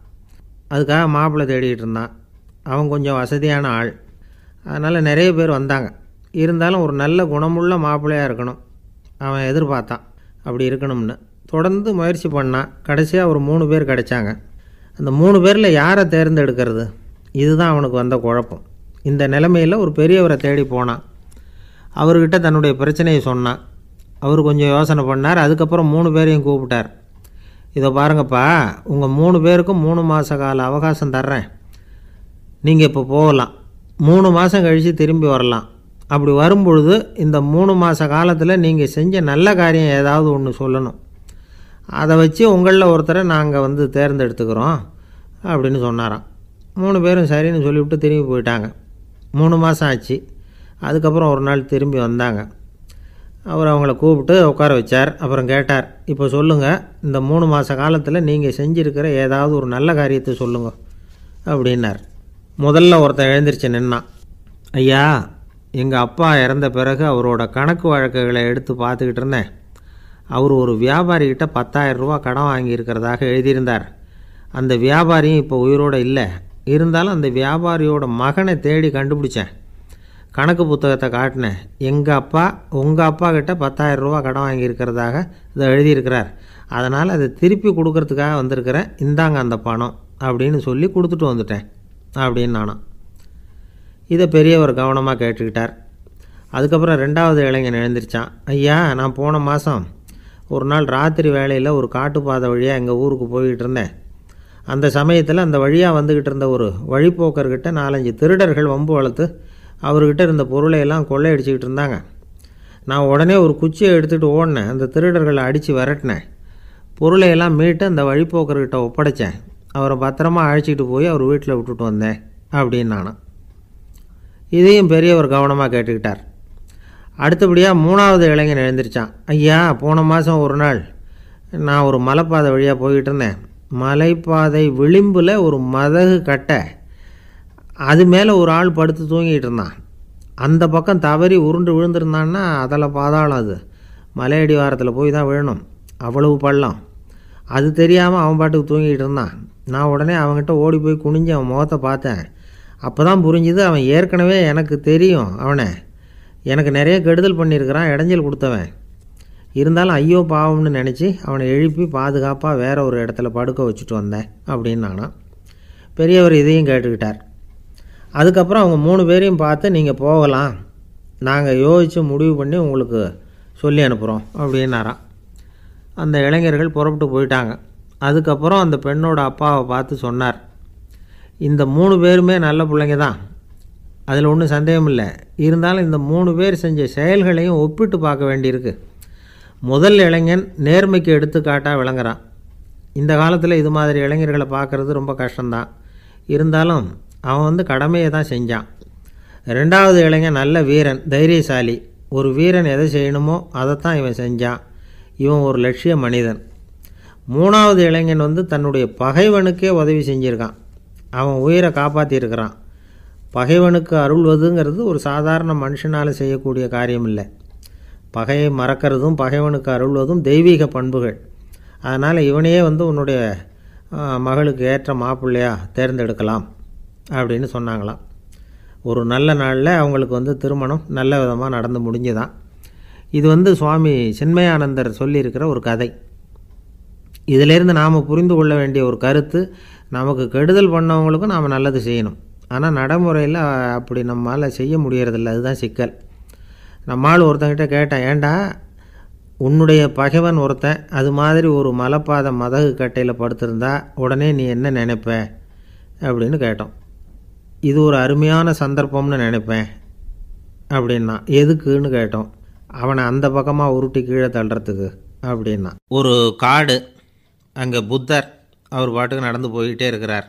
அதுக்காக மாப்பிள்ளை தேடிகிட்டு இருந்தான். அவன் கொஞ்சம் வசதியான ஆள், அதனால் நிறைய பேர் வந்தாங்க. இருந்தாலும் ஒரு நல்ல குணமுள்ள மாப்பிள்ளையாக இருக்கணும் அவன் எதிர்பார்த்தான். அப்படி இருக்கணும்னு தொடர்ந்து முயற்சி பண்ணான். கடைசியாக ஒரு 3 பேர் கிடைச்சாங்க. அந்த 3 பேரில் யாரை தேர்ந்தெடுக்கிறது, இதுதான் அவனுக்கு வந்த குழப்பம். இந்த நிலைமையில் ஒரு பெரியவரை தேடி போனான். அவர்கிட்ட தன்னுடைய பிரச்சனையை சொன்னான். அவர் கொஞ்சம் யோசனை பண்ணார். அதுக்கப்புறம் 3 பேரையும் கூப்பிட்டார். இதை பாருங்கப்பா, உங்கள் 3 பேருக்கும் 3 மாத கால அவகாசம் தர்றேன். நீங்கள் இப்போ போகலாம். 3 மாதம் கழித்து திரும்பி வரலாம். அப்படி வரும்பொழுது இந்த 3 மாத காலத்தில் நீங்கள் செஞ்ச நல்ல காரியம் ஏதாவது ஒன்று சொல்லணும். அதை வச்சு உங்களில் ஒருத்தரை நாங்கள் தேர்ந்தெடுத்துக்கிறோம் அப்படின்னு சொன்னாராம். 3 பேரும் சரின்னு சொல்லிவிட்டு திரும்பி போயிட்டாங்க. 3 மாதம் ஆச்சு. அதுக்கப்புறம் ஒரு நாள் திரும்பி வந்தாங்க. அவர் அவங்கள கூப்பிட்டு உட்கார வச்சார். அப்புறம் கேட்டார், இப்போ சொல்லுங்கள், இந்த 3 மாத காலத்தில் நீங்கள் செஞ்சுருக்கிற ஏதாவது ஒரு நல்ல காரியத்தை சொல்லுங்க அப்படின்னார். முதல்ல ஒருத்தன் எழுந்திரிச்சு நின்னான். ஐயா, எங்கள் அப்பா இறந்த பிறகு அவரோட கணக்கு வழக்குகளை எடுத்து பார்த்துக்கிட்டு இருந்தேன். அவர் ஒரு வியாபாரிகிட்ட 10,000 ரூபா கடன் வாங்கியிருக்கிறதாக எழுதியிருந்தார். அந்த வியாபாரியும் இப்போ உயிரோடு இல்லை. இருந்தாலும் அந்த வியாபாரியோட மகனை தேடி கண்டுபிடிச்சேன். கணக்கு புத்தகத்தை காட்டினேன். எங்கள் அப்பா உங்கள் அப்பா கிட்ட 10,000 ரூபா கடன் வாங்கியிருக்கிறதாக இதை எழுதியிருக்கிறார். அதனால் அதை திருப்பி கொடுக்கறதுக்காக வந்திருக்கிறேன். இந்தாங்க அந்த பணம் அப்படின்னு சொல்லி கொடுத்துட்டு வந்துட்டேன் அப்படின்னு நானும். இதை பெரியவர் கவனமாக கேட்டுக்கிட்டார். அதுக்கப்புறம் 2வது இளைஞன் எழுந்திரிச்சான். ஐயா, நான் போன மாதம் ஒரு நாள் ராத்திரி வேளையில் ஒரு காட்டுப்பாதை வழியாக எங்கள் ஊருக்கு போய்கிட்டு இருந்தேன். அந்த சமயத்தில் அந்த வழியாக வந்துக்கிட்டு இருந்த ஒரு வழிப்போக்கர்கிட்ட 4-5 திருடர்கள் வம்பு வளர்த்து அவர்கிட்ட இருந்த பொருளையெல்லாம் கொள்ளையடிச்சிக்கிட்டு இருந்தாங்க. நான் உடனே ஒரு குச்சியை எடுத்துகிட்டு ஓடினேன். அந்த திருடர்களை அடித்து விரட்டினேன். பொருளையெல்லாம் மீட்டு அந்த வழிப்போக்கர்கிட்ட ஒப்படைச்சேன். அவரை பத்திரமா அழைச்சிட்டு போய் அவர் வீட்டில் விட்டுட்டு வந்தேன் அப்படின்னு நானும். இதையும் பெரியவர் கவனமாக கேட்டுக்கிட்டார். அடுத்தபடியாக 3வது இளைஞன் எழுந்திரிச்சான். ஐயா, போன மாதம் ஒரு நாள் நான் ஒரு மலைப்பாதை வழியாக போய்கிட்டு இருந்தேன். மலைப்பாதை விளிம்பில் ஒரு மதகு கட்டை, அது மேலே ஒரு ஆள் படுத்து தூங்கிட்டு இருந்தான். அந்த பக்கம் தவறி உருண்டு விழுந்திருந்தான்னா அதில் பாதாளம். அது மலையடி வாரத்தில் போய் தான் விழணும், அவ்வளவு பள்ளம். அது தெரியாமல் அவன் பாட்டுக்கு தூங்கிட்டு இருந்தான். நான் உடனே அவன்கிட்ட ஓடி போய் குனிஞ்சு அவன் முகத்தை பார்த்தேன். அப்போ தான் புரிஞ்சுது, அவன் ஏற்கனவே எனக்கு தெரியும். அவனை எனக்கு நிறைய கெடுதல் பண்ணியிருக்கிறான், இடைஞ்சல் கொடுத்தவன். இருந்தாலும் ஐயோ பாவம்னு நினச்சி அவனை எழுப்பி பாதுகாப்பாக வேற ஒரு இடத்துல படுக்க வச்சுட்டு வந்தேன் அப்படின்னு நானும். பெரியவர் இதையும் கேட்டுக்கிட்டார். அதுக்கப்புறம் அவங்க 3 பேரையும் பார்த்து, நீங்கள் போகலாம், நாங்கள் யோசித்து முடிவு பண்ணி உங்களுக்கு சொல்லி அனுப்புகிறோம் அப்படின்னாராம். அந்த இளைஞர்கள் புறப்பட்டு போயிட்டாங்க. அதுக்கப்புறம் அந்த பெண்ணோட அப்பாவை பார்த்து சொன்னார், இந்த 3 பேருமே நல்ல பிள்ளைங்க தான், அதில் ஒன்றும் சந்தேகம் இல்லை. இருந்தாலும் இந்த 3 பேர் செஞ்ச செயல்களையும் ஒப்பிட்டு பார்க்க வேண்டியிருக்கு. முதல் இளைஞன் நேர்மைக்கு எடுத்துக்காட்டாக விளங்குறான். இந்த காலத்தில் இது மாதிரி இளைஞர்களை பார்க்குறது ரொம்ப கஷ்டம்தான். இருந்தாலும் அவன் கடமையை தான் செஞ்சான். 2வது இளைஞன் நல்ல வீரன், தைரியசாலி. ஒரு வீரன் எதை செய்யணுமோ அதைத்தான் இவன் செஞ்சான். இவன் ஒரு லட்சிய மனிதன். 3வது இளைஞன் தன்னுடைய பகைவனுக்கே உதவி செஞ்சுருக்கான். அவன் உயிரை காப்பாற்றியிருக்கிறான். பகைவனுக்கு அருள்வதுங்கிறது ஒரு சாதாரண மனுஷனால் செய்யக்கூடிய காரியம் இல்லை. பகையை மறக்கிறதும் பகைவனுக்கு அருள்வதும் தெய்வீக பண்புகள். அதனால் இவனையே உன்னுடைய மகளுக்கு ஏற்ற மாப்பிள்ளையாக தேர்ந்தெடுக்கலாம் அப்படின்னு சொன்னாங்களாம். ஒரு நல்ல நாளில் அவங்களுக்கு திருமணம் நல்ல விதமாக நடந்து முடிஞ்சுதான். இது சுவாமி சின்மயானந்தர் சொல்லியிருக்கிற ஒரு கதை. இதிலேருந்து நாம் புரிந்து கொள்ள வேண்டிய ஒரு கருத்து, நமக்கு கெடுதல் பண்ணவங்களுக்கும் நாம் நல்லது செய்யணும். ஆனால் நடைமுறையில் அப்படி நம்மளால் செய்ய முடியறதில்ல. அதுதான் சிக்கல். நம்மால் ஒருத்தங்கிட்ட கேட்டேன், ஏண்டா உன்னுடைய பகைவன் ஒருத்தன் அது மாதிரி ஒரு மலைப்பாதை மதகு கட்டையில் படுத்திருந்தா உடனே நீ என்ன நினைப்ப அப்படின்னு கேட்டோம். இது ஒரு அருமையான சந்தர்ப்பம்னு நினைப்பேன் அப்படின்னா. எதுக்குன்னு கேட்டோம். அவனை அந்த பக்கமாக உருட்டி கீழே தள்ளுறதுக்கு அப்படின்னா. ஒரு காடு, அங்கே புத்தர் அவர் பாட்டுக்கு நடந்து போய்கிட்டே இருக்கிறார்.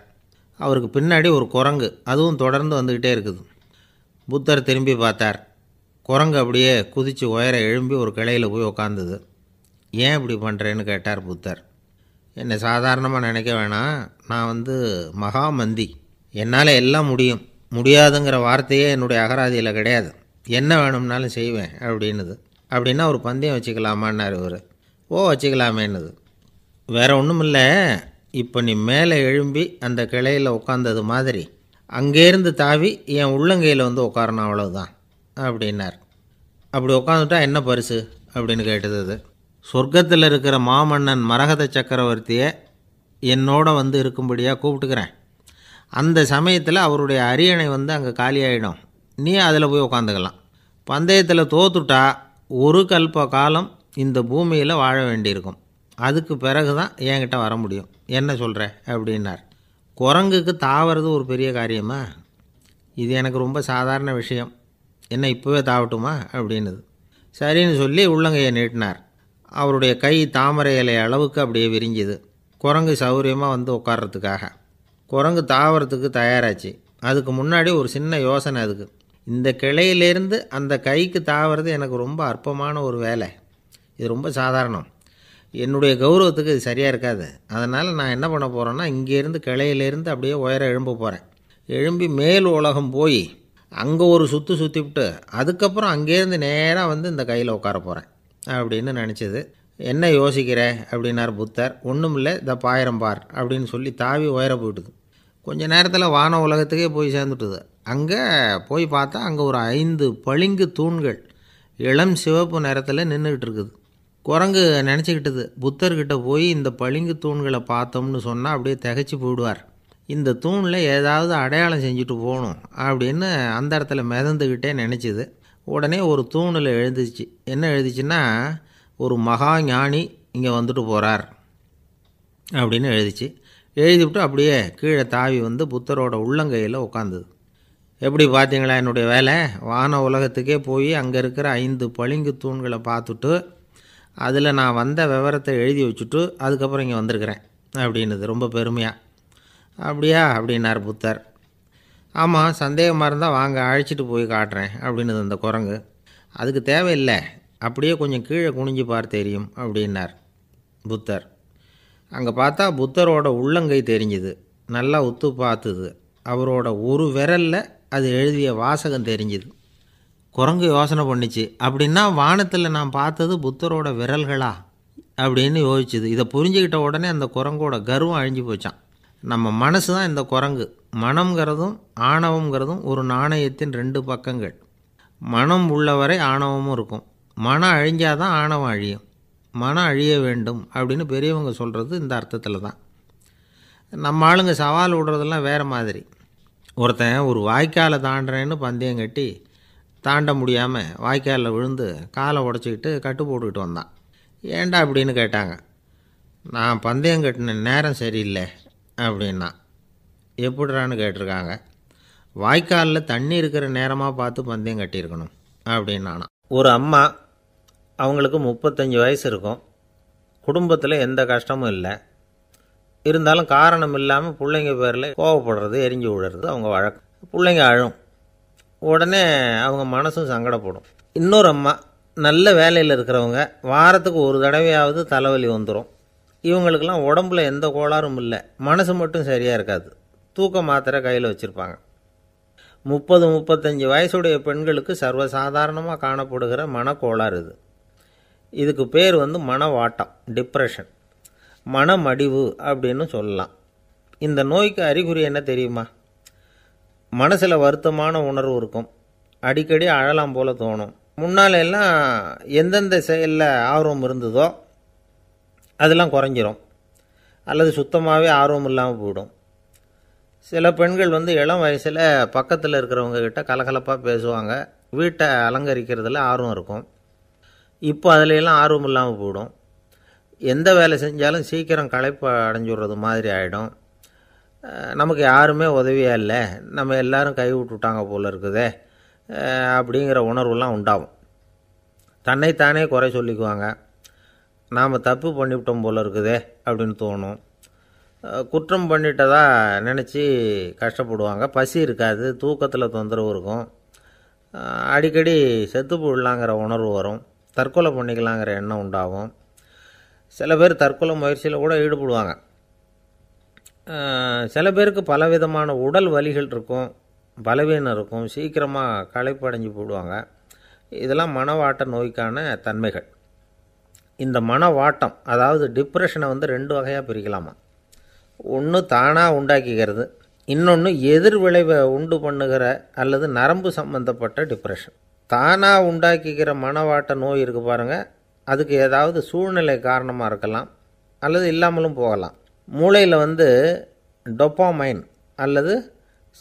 அவருக்கு பின்னாடி ஒரு குரங்கு, அதுவும் தொடர்ந்து வந்துக்கிட்டே இருக்குது. புத்தர் திரும்பி பார்த்தார். குரங்கு அப்படியே குதித்து உயர எழும்பி ஒரு கிளையில் போய் உக்காந்துது. ஏன் இப்படி பண்ணுறேன்னு கேட்டார் புத்தர். என்னை சாதாரணமாக நினைக்க வேணாம், நான் மகாமந்தி, என்னால் எல்லாம் முடியும், முடியாதுங்கிற வார்த்தையே என்னுடைய அகராதியில் கிடையாது, என்ன வேணும்னாலும் செய்வேன் அப்படின்னுது. அப்படின்னா ஒரு பந்தயம் வச்சுக்கலாமான்னார் இவர். ஓ வச்சுக்கலாமேன்னுது. வேறு ஒன்றும் இல்லை, இப்போ நீ மேலே எழும்பி அந்த கிளையில் உட்காந்தது மாதிரி அங்கேருந்து தாவி என் உள்ளங்கையில் உட்காரணும், அவ்வளவுதான் அப்படின்னார். அப்படி உட்காந்துட்டா என்ன பரிசு அப்படின்னு கேட்டது. அது சொர்க்கத்தில் இருக்கிற மாமன்னன் மரகத சக்கரவர்த்தியை என்னோட இருக்கும்படியாக கூப்பிட்டுக்கிறேன். அந்த சமயத்தில் அவருடைய அரியணை அங்கே காலியாகிடும், நீ அதில் போய் உட்காந்துக்கலாம். பந்தயத்தில் தோத்துட்டா ஒரு கல்ப காலம் இந்த பூமியில் வாழ வேண்டியிருக்கும், அதுக்கு பிறகு தான் என்கிட்ட வர முடியும், என்ன சொல்கிற அப்படின்னார். குரங்குக்கு தாவறது ஒரு பெரிய காரியமா? இது எனக்கு ரொம்ப சாதாரண விஷயம், என்ன இப்போவே தாவட்டுமா அப்படின்னுது. சரின்னு சொல்லி உள்ளங்கையை நீட்டினார். அவருடைய கை தாமரை இலை அளவுக்கு அப்படியே விரிஞ்சுது. குரங்கு சௌகரியமாக உட்கார்றதுக்காக. குரங்கு தாவறதுக்கு தயாராச்சு. அதுக்கு முன்னாடி ஒரு சின்ன யோசனை. அதுக்கு இந்த கிளையிலேருந்து அந்த கைக்கு தாவறது எனக்கு ரொம்ப அற்பமான ஒரு வேலை. இது ரொம்ப சாதாரணம். என்னுடைய கௌரவத்துக்கு இது சரியாக இருக்காது. அதனால் நான் என்ன பண்ண போகிறேன்னா, இங்கேருந்து கிளையிலேருந்து அப்படியே உயர எழும்ப போகிறேன். எழும்பி மேல் உலகம் போய் அங்கே ஒரு சுற்றிவிட்டு அதுக்கப்புறம் அங்கேருந்து நேராக வந்து இந்த கையில் உட்கார போகிறேன் அப்படின்னு நினச்சிது. என்ன யோசிக்கிற அப்படின்னார் புத்தர். ஒன்றும் இல்லை, இந்த பாயிரம் பார் அப்படின்னு சொல்லி தாவி உயர போயிட்டுது. கொஞ்ச நேரத்தில் வான உலகத்துக்கே போய் சேர்ந்துட்டுது. அங்கே போய் பார்த்தா அங்கே ஒரு 5 பளிங்கு தூண்கள் இளம் சிவப்பு நிறத்தில் நின்றுக்கிட்டு இருக்குது. குரங்கு நினச்சிக்கிட்டது, புத்தர்கிட்ட போய் இந்த பளிங்கு தூண்களை பார்த்தோம்னு சொன்னால் அப்படியே திகைச்சி போயிடுவார், இந்த தூணில் ஏதாவது அடையாளம் செஞ்சுட்டு போகணும் அப்படின்னு அந்த இடத்துல மிதந்துக்கிட்டே நினச்சிது. உடனே ஒரு தூணில் எழுதிச்சு. என்ன எழுதிச்சுன்னா, ஒரு மகா ஞானி இங்கே வந்துட்டு போகிறார் அப்படின்னு எழுதிச்சு. எழுதிவிட்டு அப்படியே கீழே தாவி வந்து புத்தரோட உள்ளங்கையில் உட்காந்துது. எப்படி பார்த்தீங்களா என்னுடைய வேலை? வான உலகத்துக்கே போய் அங்கே இருக்கிற 5 பளிங்கு தூண்களை பார்த்துட்டு அதில் நான் வந்த விவரத்தை எழுதி வச்சுட்டு அதுக்கப்புறம் இங்கே வந்திருக்கிறேன் அப்படின்னுது ரொம்ப பெருமையாக. அப்படியா அப்படின்னார் புத்தர். ஆமாம், சந்தேகமாக இருந்தால் வாங்க அழைச்சிட்டு போய் காட்டுறேன் அப்படின்னுது அந்த குரங்கு. அதுக்கு தேவையில்லை, அப்படியே கொஞ்சம் கீழே குனிஞ்சு பார் தெரியும் அப்படின்னார் புத்தர். அங்கே பார்த்தா புத்தரோட உள்ளங்கை தெரிஞ்சுது. நல்லா உத்து பார்த்துது. அவரோட ஒரு விரலில் அது எழுதிய வாசகம் தெரிஞ்சுது. குரங்கு யோசனை பண்ணிச்சு, அப்படின்னா வானத்தில் நான் பார்த்தது புத்தரோட விரல்களா அப்படின்னு யோசிச்சுது. இதை புரிஞ்சுக்கிட்ட உடனே அந்த குரங்கோட கர்வம் அழிஞ்சு போச்சான். நம்ம மனசு தான் இந்த குரங்கு. மனம்ங்கிறதும் ஆணவங்கிறதும் ஒரு நாணயத்தின் 2 பக்கங்கள். மனம் உள்ளவரை ஆணவமும் இருக்கும். மனம் அழிஞ்சாதான் ஆணவம் அழியும். மனம் அழிய வேண்டும் அப்படின்னு பெரியவங்க சொல்கிறது இந்த அர்த்தத்தில் தான். நம்ம ஆளுங்க சவால் விடுறதெல்லாம் வேறு மாதிரி. ஒருத்தன் ஒரு வாய்க்காலை தாண்டுறேன்னு பந்தயம் கட்டி தாண்ட முடியாமல் வாய்க்காலில் விழுந்து காலை உடச்சிக்கிட்டு கட்டு போட்டுக்கிட்டு வந்தான். ஏண்டா அப்படின்னு கேட்டாங்க. நான் பந்தயம் கட்டின நேரம் சரியில்லை அப்படின்னா. எப்படிறான்னு கேட்டிருக்காங்க. வாய்க்காலில் தண்ணி இருக்கிற நேரமாக பார்த்து பந்தயம் கட்டியிருக்கணும் அப்படின்னானா. ஒரு அம்மா, அவங்களுக்கு 35 வயசு இருக்கும். குடும்பத்தில் எந்த கஷ்டமும் இல்லை. இருந்தாலும் காரணம் இல்லாமல் பிள்ளைங்க பேரில் கோவப்படுறது, எரிஞ்சு விடுறது அவங்க வழக்கம். பிள்ளைங்க அழும். உடனே அவங்க மனசும் சங்கடப்படும். இன்னொரு அம்மா, நல்ல வேலையில் இருக்கிறவங்க, வாரத்துக்கு ஒரு தடவையாவது தலைவலி வந்துடும். இவங்களுக்கெல்லாம் உடம்புல எந்த கோளாறும் இல்லை, மனசு மட்டும் சரியாக இருக்காது. தூக்க மாத்திரை கையில் வச்சுருப்பாங்க. 30-35 வயசுடைய பெண்களுக்கு சர்வசாதாரணமாக காணப்படுகிற மனக்கோளாறு இது. இதுக்கு பேர் மனவாட்டம், டிப்ரெஷன், மனமடிவு அப்படின்னு சொல்லலாம். இந்த நோய்க்கு அறிகுறி என்ன தெரியுமா? மனசில் வருத்தமான உணர்வு இருக்கும். அடிக்கடி அழலாம் போல தோணும். முன்னால் எல்லாம் எந்தெந்த செயலில் ஆர்வம் இருந்ததோ அதெல்லாம் குறைஞ்சிரும், அல்லது சுத்தமாகவே ஆர்வம் இல்லாமல் போயிடும். சில பெண்கள் இளம் வயசில் பக்கத்தில் இருக்கிறவங்க கிட்ட கலகலப்பாக பேசுவாங்க. வீட்டை அலங்கரிக்கிறதுல ஆர்வம் இருக்கும். இப்போ அதிலெல்லாம் ஆர்வம் இல்லாமல் போயிடும். எந்த வேலை செஞ்சாலும் சீக்கிரம் களைப்பு அடைஞ்சுடுறது மாதிரி ஆகிடும். நமக்கு யாருமே உதவியாக இல்லை, நம்ம எல்லோரும் கை விட்டுட்டாங்க போல் இருக்குதே அப்படிங்கிற உணர்வுலாம் உண்டாகும். தன்னைத்தானே குறை சொல்லிக்குவாங்க. நாம் தப்பு பண்ணிவிட்டோம் போல் இருக்குதே அப்படின்னு தோணும். குற்றம் பண்ணிட்டதா நினச்சி கஷ்டப்படுவாங்க. பசி இருக்காது, தூக்கத்தில் தொந்தரவு இருக்கும். அடிக்கடி செத்து போடலாங்கிற உணர்வு வரும். தற்கொலை பண்ணிக்கலாங்கிற எண்ணம் உண்டாகும். சில பேர் தற்கொலை முயற்சியில் கூட ஈடுபடுவாங்க. சில பேருக்கு பலவிதமான உடல் வலிகள் இருக்கும், பலவீனம் இருக்கும், சீக்கிரமாக களைப்படைஞ்சு போடுவாங்க. இதெல்லாம் மனவாட்ட நோய்க்கான தன்மைகள். இந்த மனவாட்டம், அதாவது டிப்ரெஷனை 2 வகையாக பிரிக்கலாமா. ஒன்று தானாக உண்டாக்கிக்கிறது, இன்னொன்று எதிர் விளைவை உண்டு பண்ணுகிற அல்லது நரம்பு சம்பந்தப்பட்ட டிப்ரெஷன். தானாக உண்டாக்கிக்கிற மனவாட்ட நோய் இருக்குது பாருங்கள், அதுக்கு ஏதாவது சூழ்நிலை காரணமாக இருக்கலாம், அல்லது இல்லாமலும் போகலாம். மூளையில் டொப்பாமைன் அல்லது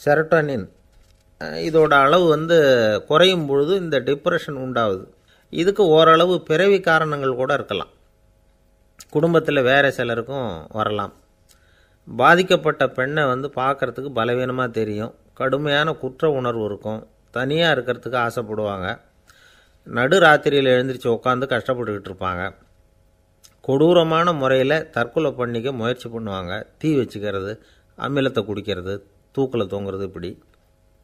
செரோட்டோனின் இதோட அளவு குறையும் பொழுது இந்த டிப்ரெஷன் உண்டாகுது. இதுக்கு ஓரளவு பிறவி காரணங்கள் கூட இருக்கலாம். குடும்பத்தில் வேறு சிலருக்கும் வரலாம். பாதிக்கப்பட்ட பெண்ணை பார்க்குறதுக்கு பலவீனமாக தெரியும். கடுமையான குற்ற உணர்வு இருக்கும். தனியாக இருக்கிறதுக்கு ஆசைப்படுவாங்க. நடு ராத்திரியில் எழுந்திரிச்சு உட்காந்து கஷ்டப்பட்டுக்கிட்டு இருப்பாங்க. கொடூரமான முறையில் தற்கொலை பண்ணிக்க முயற்சி பண்ணுவாங்க. தீ வச்சுக்கிறது, அமிலத்தை குடிக்கிறது, தூக்கில் தொங்குறது. இப்படி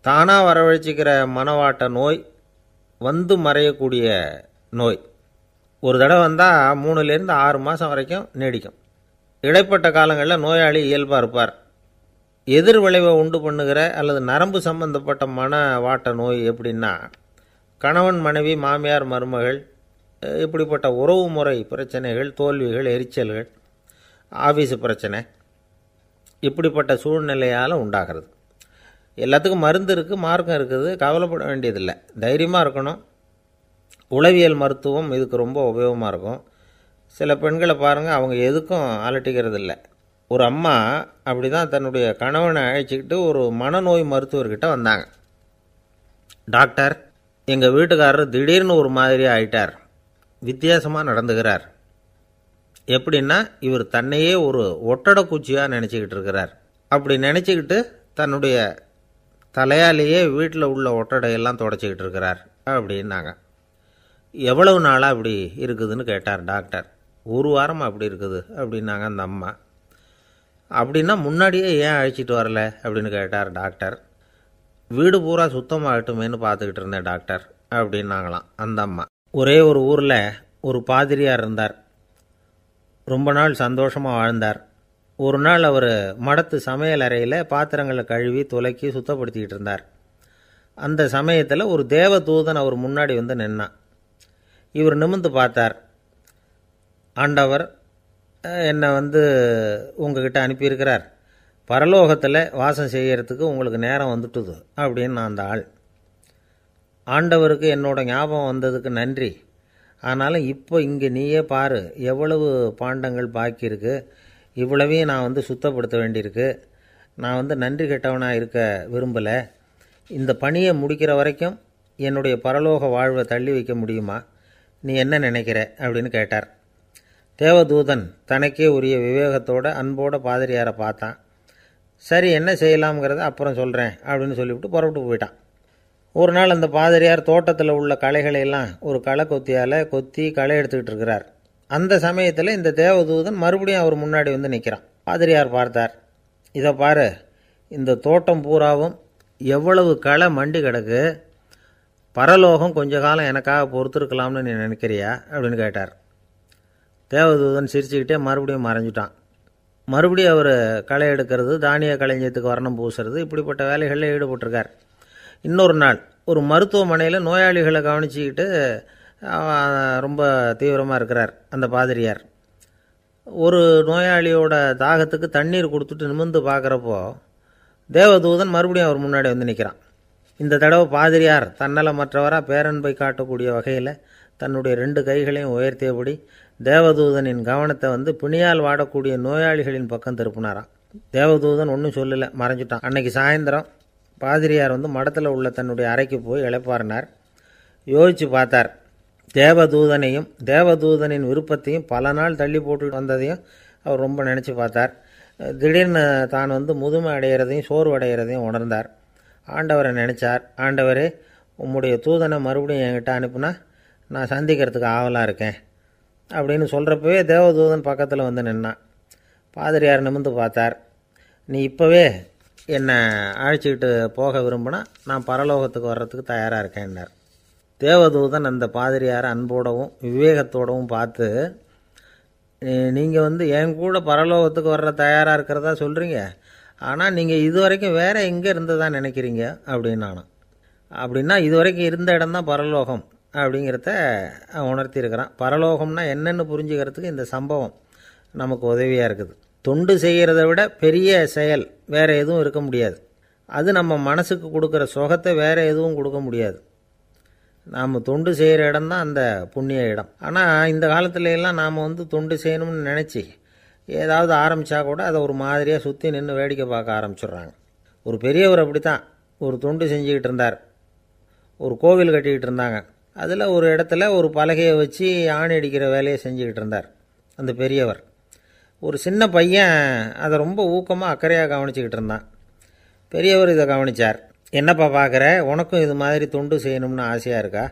தானாக வரவழைச்சிக்கிற மனவாட்ட நோய் வந்து மறையக்கூடிய நோய். ஒரு தடவை வந்தால் 3லேருந்து 6 மாதம் வரைக்கும் நீடிக்கும். இடைப்பட்ட காலங்களில் நோயாளி இயல்பாக இருப்பார். எதிர் விளைவை உண்டு பண்ணுகிற அல்லது நரம்பு சம்பந்தப்பட்ட மனவாட்ட நோய் எப்படின்னா, கணவன் மனைவி மாமியார் மருமகள் இப்படிப்பட்ட உறவு முறை பிரச்சனைகள், தோல்விகள், எரிச்சல்கள், ஆஃபீஸு பிரச்சனை, இப்படிப்பட்ட சூழ்நிலையால் உண்டாகிறது. எல்லாத்துக்கும் மருந்து இருக்குது, மார்க்கம் இருக்குது, கவலைப்பட வேண்டியதில்லை, தைரியமாக இருக்கணும். உளவியல் மருத்துவம் இதுக்கு ரொம்ப உபயோகமாக இருக்கும். சில பெண்களை பாருங்கள், அவங்க எதுக்கும் அலட்டிக்கிறது இல்லை. ஒரு அம்மா அப்படி தான் தன்னுடைய கணவனை அழைச்சிக்கிட்டு ஒரு மனநோய் மருத்துவர்கிட்ட வந்தாங்க. டாக்டர், எங்கள் வீட்டுக்காரர் திடீர்னு ஒரு மாதிரி ஆயிட்டார், வித்தியாசமாக நடந்துகிறார். எப்படின்னா, இவர் தன்னையே ஒரு ஒட்டடை குச்சியாக நினச்சிக்கிட்டு இருக்கிறார். அப்படி நினச்சிக்கிட்டு தன்னுடைய தலையாலேயே வீட்டில் உள்ள ஒட்டடையெல்லாம் தொடச்சிக்கிட்டு இருக்கிறார் அப்படின்னாங்க. எவ்வளவு நாளாக அப்படி இருக்குதுன்னு கேட்டார் டாக்டர். 1 வாரமாக அப்படி இருக்குது அப்படின்னாங்க அந்த அம்மா. அப்படின்னா முன்னாடியே ஏன் அழைச்சிட்டு வரல அப்படின்னு கேட்டார் டாக்டர். வீடு பூரா சுத்தமாகட்டுமேனு பார்த்துக்கிட்டு இருந்தேன் டாக்டர் அப்படின்னாங்களாம் அந்த அம்மா. ஒரே ஒரு ஊரில் ஒரு பாதிரியார் இருந்தார். ரொம்ப நாள் சந்தோஷமாக வாழ்ந்தார். ஒரு நாள் அவர் மடத்து சமையல் அறையில் பாத்திரங்களை கழுவி துலக்கி சுத்தப்படுத்திக்கிட்டு இருந்தார். அந்த சமயத்தில் ஒரு தேவதூதன் அவர் முன்னாடி வந்து நின்னான். இவர் நிமிர்ந்து பார்த்தார். ஆண்டவர் என்னை உங்ககிட்ட அனுப்பியிருக்கிறார், பரலோகத்தில் வாசம் செய்யறதுக்கு உங்களுக்கு நேரம் வந்துட்டுது அப்படின்னு அந்த ஆள். ஆண்டவருக்கு என்னோட ஞாபகம் வந்ததுக்கு நன்றி. ஆனாலும் இப்போ இங்கே நீயே பாரு, எவ்வளவு பாண்டங்கள் பாக்கி இருக்கு, இவ்வளவையும் நான் சுத்தப்படுத்த வேண்டியிருக்கு. நான் நன்றி கெட்டவனாக இருக்க விரும்பலை. இந்த பணியை முடிக்கிற வரைக்கும் என்னுடைய பரலோக வாழ்வை தள்ளி வைக்க முடியுமா? நீ என்ன நினைக்கிற அப்படின்னு கேட்டார். தேவதூதன் தனக்கே உரிய விவேகத்தோட அன்போட பாதிரியாரை பார்த்தான். சரி, என்ன செய்யலாம்ங்கிறத அப்புறம் சொல்கிறேன் அப்படின்னு சொல்லிவிட்டு புறப்பட்டு போயிட்டான். ஒரு நாள் அந்த பாதிரியார் தோட்டத்தில் உள்ள களைகளை எல்லாம் ஒரு களை கொத்தியால் கொத்தி களை எடுத்துக்கிட்டு இருக்கிறார். அந்த சமயத்தில் இந்த தேவதூதன் மறுபடியும் அவர் முன்னாடி நிற்கிறான். பாதிரியார் பார்த்தார். இதை பாரு, இந்த தோட்டம் பூராவும் எவ்வளவு களை மண்டி கிடக்கு, பரலோகம் கொஞ்ச காலம் எனக்காக பொறுத்திருக்கலாம்னு நீ நினைக்கிறியா அப்படின்னு கேட்டார். தேவதூதன் சிரிச்சுக்கிட்டே மறுபடியும் மறைஞ்சிட்டான். மறுபடியும் அவர் களை எடுக்கிறது, தானிய களஞ்சியத்துக்கு வர்ணம் பூசுறது, இப்படிப்பட்ட வேலைகளில் ஈடுபட்டிருக்கார். இன்னொரு நாள் ஒரு மருத்துவமனையில் நோயாளிகளை கவனிச்சிக்கிட்டு ரொம்ப தீவிரமாக இருக்கிறார் அந்த பாதிரியார். ஒரு நோயாளியோட தாகத்துக்கு தண்ணீர் கொடுத்துட்டு நிமிர்ந்து பார்க்குறப்போ தேவதூதன் மறுபடியும் அவர் முன்னாடி நிற்கிறான். இந்த தடவை பாதிரியார் தன்னலமற்றவராக பேரன்பை காட்டக்கூடிய வகையில் தன்னுடைய 2 கைகளையும் உயர்த்தியபடி தேவதூதனின் கவனத்தை பிணியால் வாடக்கூடிய நோயாளிகளின் பக்கம் திருப்பினாராம். தேவதூதன் ஒன்றும் சொல்லலை, மறைஞ்சிட்டான். அன்னைக்கு சாயந்தரம் பாதிரியார் மடத்தில் உள்ள தன்னுடைய அறைக்கு போய் இளைப்பாறினார். யோசித்து பார்த்தார். தேவதூதனையும் தேவதூதனின் விருப்பத்தையும் பல நாள் தள்ளி போட்டு வந்ததையும் அவர் ரொம்ப நினச்சி பார்த்தார். திடீர்னு தான் முதுமை அடைகிறதையும் சோர்வு அடைகிறதையும் உணர்ந்தார். ஆண்டவரை நினச்சார். ஆண்டவரே, உம்முடைய தூதனை மறுபடியும் என்கிட்ட அனுப்புனா நான் சந்திக்கிறதுக்கு ஆவலாக இருக்கேன் அப்படின்னு சொல்கிறப்பவே தேவதூதன் பக்கத்தில் நின்னான். பாதிரியார் நிமிர்ந்து பார்த்தார். நீ இப்போவே என்னை அழைச்சிக்கிட்டு போக விரும்பினா நான் பரலோகத்துக்கு வர்றதுக்கு தயாராக இருக்கேன்னார். தேவதூதன் அந்த பாதிரியாரை அன்போடவும் விவேகத்தோடவும் பார்த்து, நீங்கள் என் கூட பரலோகத்துக்கு வர்ற தயாராக இருக்கிறதா சொல்கிறீங்க, ஆனால் நீங்கள் இதுவரைக்கும் வேறு எங்கே இருந்ததா நினைக்கிறீங்க அப்படின்னானா. அப்படின்னா இதுவரைக்கும் இருந்த இடம்தான் பரலோகம் அப்படிங்கிறத உணர்த்தியிருக்கிறான். பரலோகம்னா என்னென்னு புரிஞ்சுக்கிறதுக்கு இந்த சம்பவம் நமக்கு உதவியாக இருக்குது. தொண்டு செய்கிறத விட பெரிய செயல் வேறு எதுவும் இருக்க முடியாது. அது நம்ம மனசுக்கு கொடுக்குற சுகத்தை வேறு எதுவும் கொடுக்க முடியாது. நாம் தொண்டு செய்கிற இடம் தான் அந்த புண்ணிய இடம். ஆனால் இந்த காலத்துல எல்லாம் நாம் தொண்டு செய்யணும்னு நினச்சி ஏதாவது ஆரம்பித்தா கூட அதை ஒரு மாதிரியாக சுற்றி நின்று வேடிக்கை பார்க்க ஆரம்பிச்சிடுறாங்க. ஒரு பெரியவர் அப்படி தான் ஒரு தொண்டு செஞ்சுக்கிட்டு இருந்தார். ஒரு கோவில் கட்டிக்கிட்டு இருந்தாங்க. அதில் ஒரு இடத்துல ஒரு பலகையை வச்சு ஆணி அடிக்கிற வேலையை செஞ்சுக்கிட்டு இருந்தார் அந்த பெரியவர். ஒரு சின்ன பையன் அதை ரொம்ப ஊக்கமாக அக்கறையாக கவனிச்சிக்கிட்டு இருந்தான். பெரியவர் இதை கவனித்தார். என்னப்பா பார்க்குற, உனக்கும் இது மாதிரி தொண்டு செய்யணும்னு ஆசையாக இருக்கா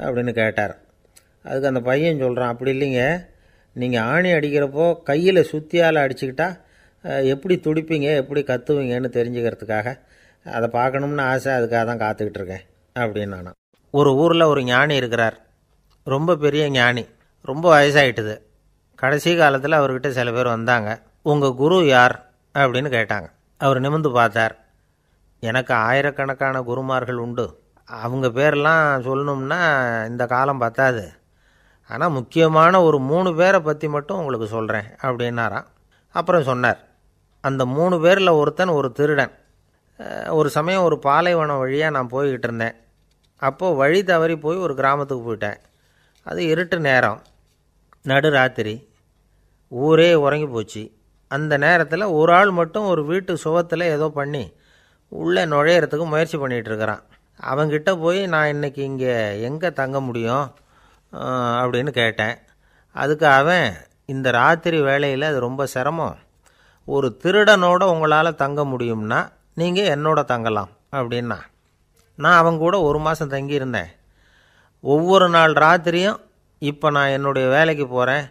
அப்படின்னு கேட்டார். அதுக்கு அந்த பையன் சொல்கிறான், அப்படி இல்லைங்க, நீங்கள் ஆணி அடிக்கிறப்போ கையில் சுத்தியால் அடிச்சுக்கிட்டா எப்படி துடிப்பீங்க எப்படி கத்துவீங்கன்னு தெரிஞ்சுக்கிறதுக்காக அதை பார்க்கணும்னு ஆசை, அதுக்காக தான் காத்துக்கிட்டு இருக்கேன் அப்படின்னு நானும். ஒரு ஊரில் ஒரு ஞானி இருக்கிறார், ரொம்ப பெரிய ஞானி, ரொம்ப வயசாகிட்டுது. கடைசி காலத்தில் அவர்கிட்ட சில பேர் வந்தாங்க. உங்கள் குரு யார் அப்படின்னு கேட்டாங்க. அவர் நிமிர்ந்து பார்த்தார். எனக்கு ஆயிரக்கணக்கான குருமார்கள் உண்டு, அவங்க பேரெல்லாம் சொல்லணும்னா இந்த காலம் பத்தாது, ஆனால் முக்கியமான ஒரு 3 பேரை பற்றி மட்டும் உங்களுக்கு சொல்கிறேன் அப்படின்னாராம். அப்புறம் சொன்னார், அந்த 3 பேரில் ஒருத்தன் ஒரு திருடன். ஒரு சமயம் ஒரு பாலைவனம் வழியாக நான் போய்கிட்டு இருந்தேன். அப்போது வழி தவறி போய் ஒரு கிராமத்துக்கு போயிட்டேன். அது இருட்டு நேரம், நடுராத்திரி, ஊரே உறங்கி போச்சு. அந்த நேரத்தில் ஒரு ஆள் மட்டும் ஒரு வீட்டு சுவத்தில் ஏதோ பண்ணி உள்ளே நுழையிறதுக்கு முயற்சி பண்ணிகிட்ருக்கிறான். அவங்கிட்ட போய் நான் இன்றைக்கி இங்கே எங்கே தங்க முடியும் அப்படின்னு கேட்டேன். அதுக்கு அவன், இந்த ராத்திரி வேளையில் அது ரொம்ப சிரமம், ஒரு திருடனோட உங்களால் தங்க முடியும்னா நீங்கள் என்னோட தங்கலாம் அப்படின்னா. நான் அவங்க கூட 1 மாதம் தங்கியிருந்தேன். ஒவ்வொரு நாள் ராத்திரியும் இப்போ நான் என்னுடைய வேலைக்கு போகிறேன்,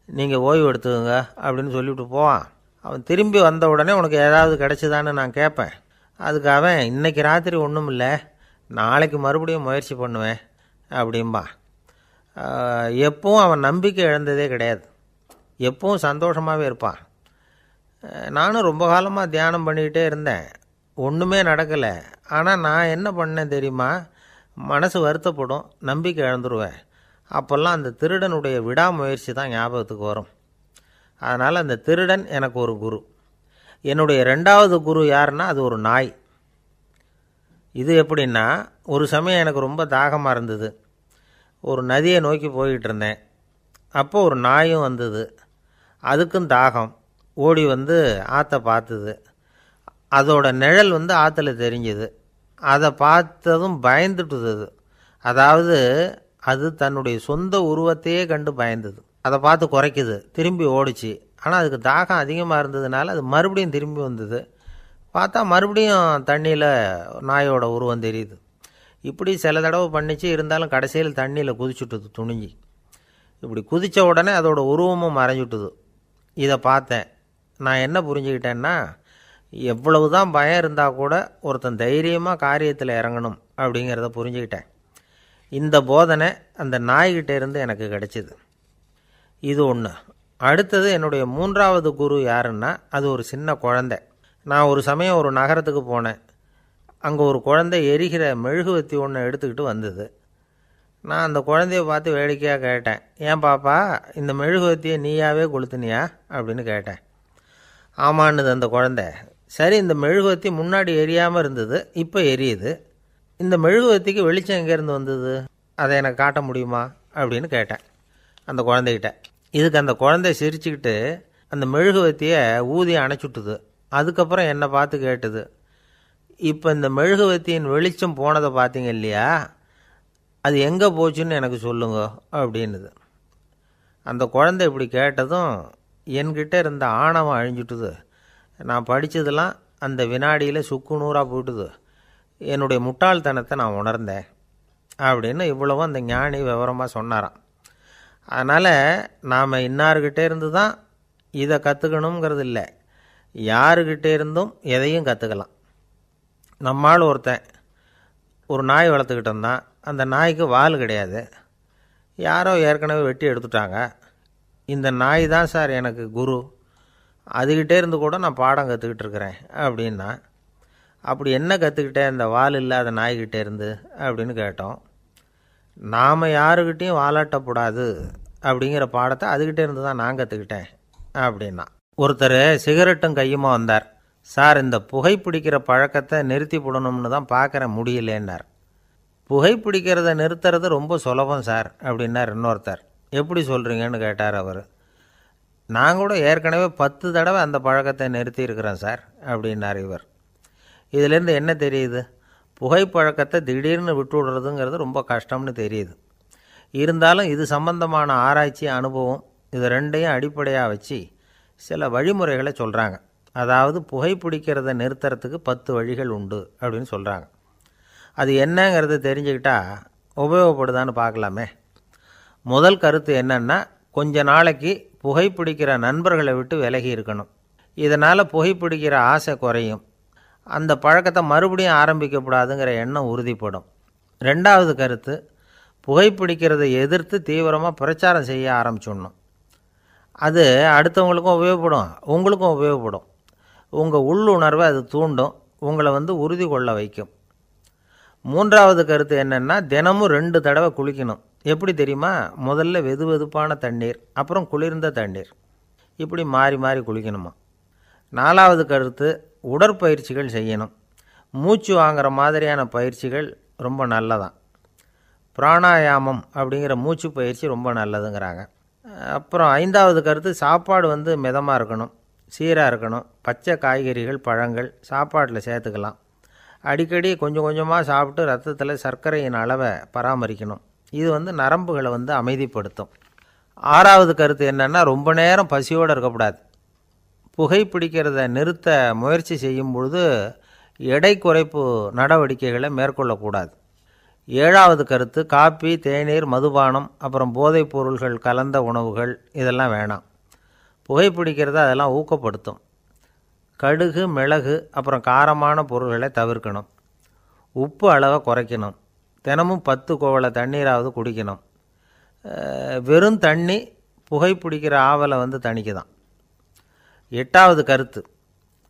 நீங்கள் ஓய்வு எடுத்துக்கோங்க அப்படின்னு சொல்லிவிட்டு போவான். அவன் திரும்பி வந்த உடனே உனக்கு ஏதாவது கிடச்சிதான்னு நான் கேட்பேன். அதுக்கு அவன், இன்றைக்கி ராத்திரி ஒன்றும் இல்லை, நாளைக்கு மறுபடியும் முயற்சி பண்ணுவேன் அப்படின்பா. எப்பவும் அவன் நம்பிக்கை இழந்ததே கிடையாது, எப்பவும் சந்தோஷமாகவே இருப்பான். நானும் ரொம்ப காலமாக தியானம் பண்ணிக்கிட்டே இருந்தேன், ஒன்றுமே நடக்கலை. ஆனால் நான் என்ன பண்ணேன் தெரியுமா, மனசு வருத்தப்படும், நம்பிக்கை இழந்துருவேன். அப்போல்லாம் அந்த திருடனுடைய விடாமுயற்சி தான் ஞாபகத்துக்கு வரும். அதனால் அந்த திருடன் எனக்கு ஒரு குரு. என்னுடைய 2வது குரு யாருன்னா அது ஒரு நாய். இது எப்படின்னா, ஒரு சமயம் எனக்கு ரொம்ப தாகமாக இருந்தது. ஒரு நதியை நோக்கி போய்கிட்டு இருந்தேன். அப்போ ஒரு நாயும் வந்தது, அதுக்கும் தாகம். ஓடி வந்து ஆற்றை பார்த்துது. அதோட நிழல் வந்து ஆற்றுல தெரிஞ்சுது. அதை பார்த்ததும் பயந்துட்டுது. அதாவது அது தன்னுடைய சொந்த உருவத்தையே கண்டு பயந்தது. அதை பார்த்து குறைக்குது, திரும்பி ஓடிச்சு. ஆனால் அதுக்கு தாகம் அதிகமாக இருந்ததுனால அது மறுபடியும் திரும்பி வந்தது. பார்த்தா மறுபடியும் தண்ணியில் நாயோட உருவம் தெரியுது. இப்படி சில தடவை பண்ணிச்சு. இருந்தாலும் கடைசியில் தண்ணியில் குதிச்சுட்டுது துணிஞ்சி. இப்படி குதித்த உடனே அதோட உருவமும் மறைஞ்சுட்டுது. இதை பார்த்தேன். நான் என்ன புரிஞ்சுக்கிட்டேன்னா, எவ்வளவு தான் பயம் இருந்தால் கூட ஒருத்தன் தைரியமாக காரியத்தில் இறங்கணும் அப்படிங்கிறத புரிஞ்சுக்கிட்டேன். இந்த போதனை அந்த நாய்கிட்ட இருந்து எனக்கு கிடைச்சிது. இது ஒன்று. அடுத்தது என்னுடைய 3வது குரு யாருன்னா அது ஒரு சின்ன குழந்தை. நான் ஒரு சமயம் ஒரு நகரத்துக்கு போனேன். அங்கே ஒரு குழந்தை எரிகிற மெழுகுவத்தி ஒன்று எடுத்துக்கிட்டு வந்தது. நான் அந்த குழந்தைய பார்த்து வேடிக்கையாக கேட்டேன், ஏன் பாப்பா, இந்த மெழுகுவத்தியை நீயாவே கொளுத்துனியா அப்படின்னு கேட்டேன். ஆமான்னுது அந்த குழந்தை. சரி, இந்த மெழுகுவத்தி முன்னாடி எரியாமல் இருந்தது, இப்போ எரியுது. இந்த மெழுகுவத்திக்கு வெளிச்சம் எங்கேருந்து வந்தது, அதை எனக்கு காட்ட முடியுமா அப்படின்னு கேட்டேன் அந்த குழந்தைகிட்ட. இதுக்கு அந்த குழந்தை சிரிச்சுக்கிட்டு அந்த மெழுகுவத்தியை ஊதி அணைச்சுட்டுது. அதுக்கப்புறம் என்னை பார்த்து கேட்டுது, இப்போ இந்த மெழுகுவத்தியின் வெளிச்சம் போனதை பார்த்தீங்க இல்லையா, அது எங்கே போச்சுன்னு எனக்கு சொல்லுங்க அப்படின்னுது. அந்த குழந்தை இப்படி கேட்டதும் என்கிட்ட இருந்த ஆணவம் அழிஞ்சுட்டுது. நான் படித்ததெல்லாம் அந்த வினாடியில் சுக்கு நூறாக போயிட்டுது. என்னுடைய முட்டாள்தனத்தை நான் உணர்ந்தேன் அப்படின்னு இவ்வளவும் அந்த ஞானி விவரமாக சொன்னாராம். அதனால் நாம் இன்னார்கிட்டே இருந்து தான் இதை கற்றுக்கணுங்கிறது இல்லை, யாருக்கிட்டே இருந்தும் எதையும் கற்றுக்கலாம். நம்மால் ஒருத்தன் ஒரு நாய் வளர்த்துக்கிட்டு இருந்தான். அந்த நாய்க்கு வால் கிடையாது, யாரோ ஏற்கனவே வெட்டி எடுத்துட்டாங்க. இந்த நாய் தான் சார் எனக்கு குரு, அதுக்கிட்டே இருந்து கூட நான் பாடம் கற்றுக்கிட்டு இருக்கிறேன் அப்படின்னா. அப்படி என்ன கற்றுக்கிட்டேன் இந்த வால் இல்லாத நாய்கிட்டே இருந்து அப்படின்னு கேட்டோம். நாம் யாருக்கிட்டையும் வாலாட்டக்கூடாது அப்படிங்கிற பாடத்தை அதுக்கிட்டே இருந்து தான் நான் கற்றுக்கிட்டேன் அப்படின்னா. ஒருத்தர் சிகரெட்டும் கையுமா வந்தார். சார், இந்த புகைப்பிடிக்கிற பழக்கத்தை நிறுத்தி போடணும்னு தான் பார்க்குறேன், முடியலேன்னார். புகைப்பிடிக்கிறத நிறுத்துறது ரொம்ப சுலபம் சார் அப்படின்னார் இன்னொருத்தர். எப்படி சொல்கிறீங்கன்னு கேட்டார் அவர். நான் கூட ஏற்கனவே 10 தடவை அந்த பழக்கத்தை நிறுத்தி இருக்கிறேன் சார் அப்படின்னார் இவர். இதிலேருந்து என்ன தெரியுது, புகைப்பழக்கத்தை திடீர்னு விட்டு விடுறதுங்கிறது ரொம்ப கஷ்டம்னு தெரியுது. இருந்தாலும் இது சம்பந்தமான ஆராய்ச்சி, அனுபவம், இது ரெண்டையும் அடிப்படையாக வச்சு சில வழிமுறைகளை சொல்கிறாங்க. அதாவது புகைப்பிடிக்கிறத நிறுத்துறதுக்கு 10 வழிகள் உண்டு அப்படின்னு சொல்கிறாங்க. அது என்னங்கிறத தெரிஞ்சுக்கிட்டா உபயோகப்படுதான்னு பார்க்கலாமே. முதல் கருத்து என்னன்னா, கொஞ்ச நாளைக்கு புகைப்பிடிக்கிற நண்பர்களை விட்டு விலகி இருக்கணும். இதனால் புகைப்பிடிக்கிற ஆசை குறையும். அந்த பழக்கத்தை மறுபடியும் ஆரம்பிக்கக்கூடாதுங்கிற எண்ணம் உறுதிப்படும். ரெண்டாவது கருத்து, புகைப்பிடிக்கிறதை எதிர்த்து தீவிரமாக பிரச்சாரம் செய்ய ஆரம்பிச்சிடணும். அது அடுத்தவங்களுக்கும் உபயோகப்படும், உங்களுக்கும் உபயோகப்படும். உங்கள் உள்ளுணர்வை அது தூண்டும், உங்களை உறுதி கொள்ள வைக்கும். மூன்றாவது கருத்து என்னென்னா, தினமும் 2 தடவை குளிக்கணும். எப்படி தெரியுமா? முதல்ல வெது வெதுப்பான தண்ணீர், அப்புறம் குளிர்ந்த தண்ணீர், இப்படி மாறி மாறி குளிக்கணுமா. நாலாவது கருத்து, உடற்பயிற்சிகள் செய்யணும். மூச்சு வாங்குற மாதிரியான பயிற்சிகள் ரொம்ப நல்லதான். பிராணாயாமம் அப்படிங்கிற மூச்சு பயிற்சி ரொம்ப நல்லதுங்கிறாங்க. அப்புறம் ஐந்தாவது கருத்து, சாப்பாடு மிதமாக இருக்கணும், சீராக இருக்கணும். பச்சை காய்கறிகள், பழங்கள் சாப்பாட்டில் சேர்த்துக்கலாம். அடிக்கடி கொஞ்சம் கொஞ்சமாக சாப்பிட்டு ரத்தத்தில் சர்க்கரையின் அளவை பராமரிக்கணும். இது நரம்புகளை அமைதிப்படுத்தும். ஆறாவது கருத்து என்னென்னா, ரொம்ப நேரம் பசியோடு இருக்கக்கூடாது. புகைப்பிடிக்கிறத நிறுத்த முயற்சி செய்யும் பொழுது எடை குறைப்பு நடவடிக்கைகளை மேற்கொள்ளக்கூடாது. ஏழாவது கருத்து, காப்பி, தேநீர், மதுபானம், அப்புறம் போதைப் பொருள்கள் கலந்த உணவுகள் இதெல்லாம் வேணாம். புகைப்பிடிக்கிறத அதெல்லாம் ஊக்கப்படுத்தும். கடுகு, மிளகு, அப்புறம் காரமான பொருள்களை தவிர்க்கணும். உப்பு அளவை குறைக்கணும். தினமும் 10 குவளை தண்ணீராவது குடிக்கணும். வெறும் தண்ணி புகைப்பிடிக்கிற ஆவலை தணிக்குதான். எட்டாவது கருத்து,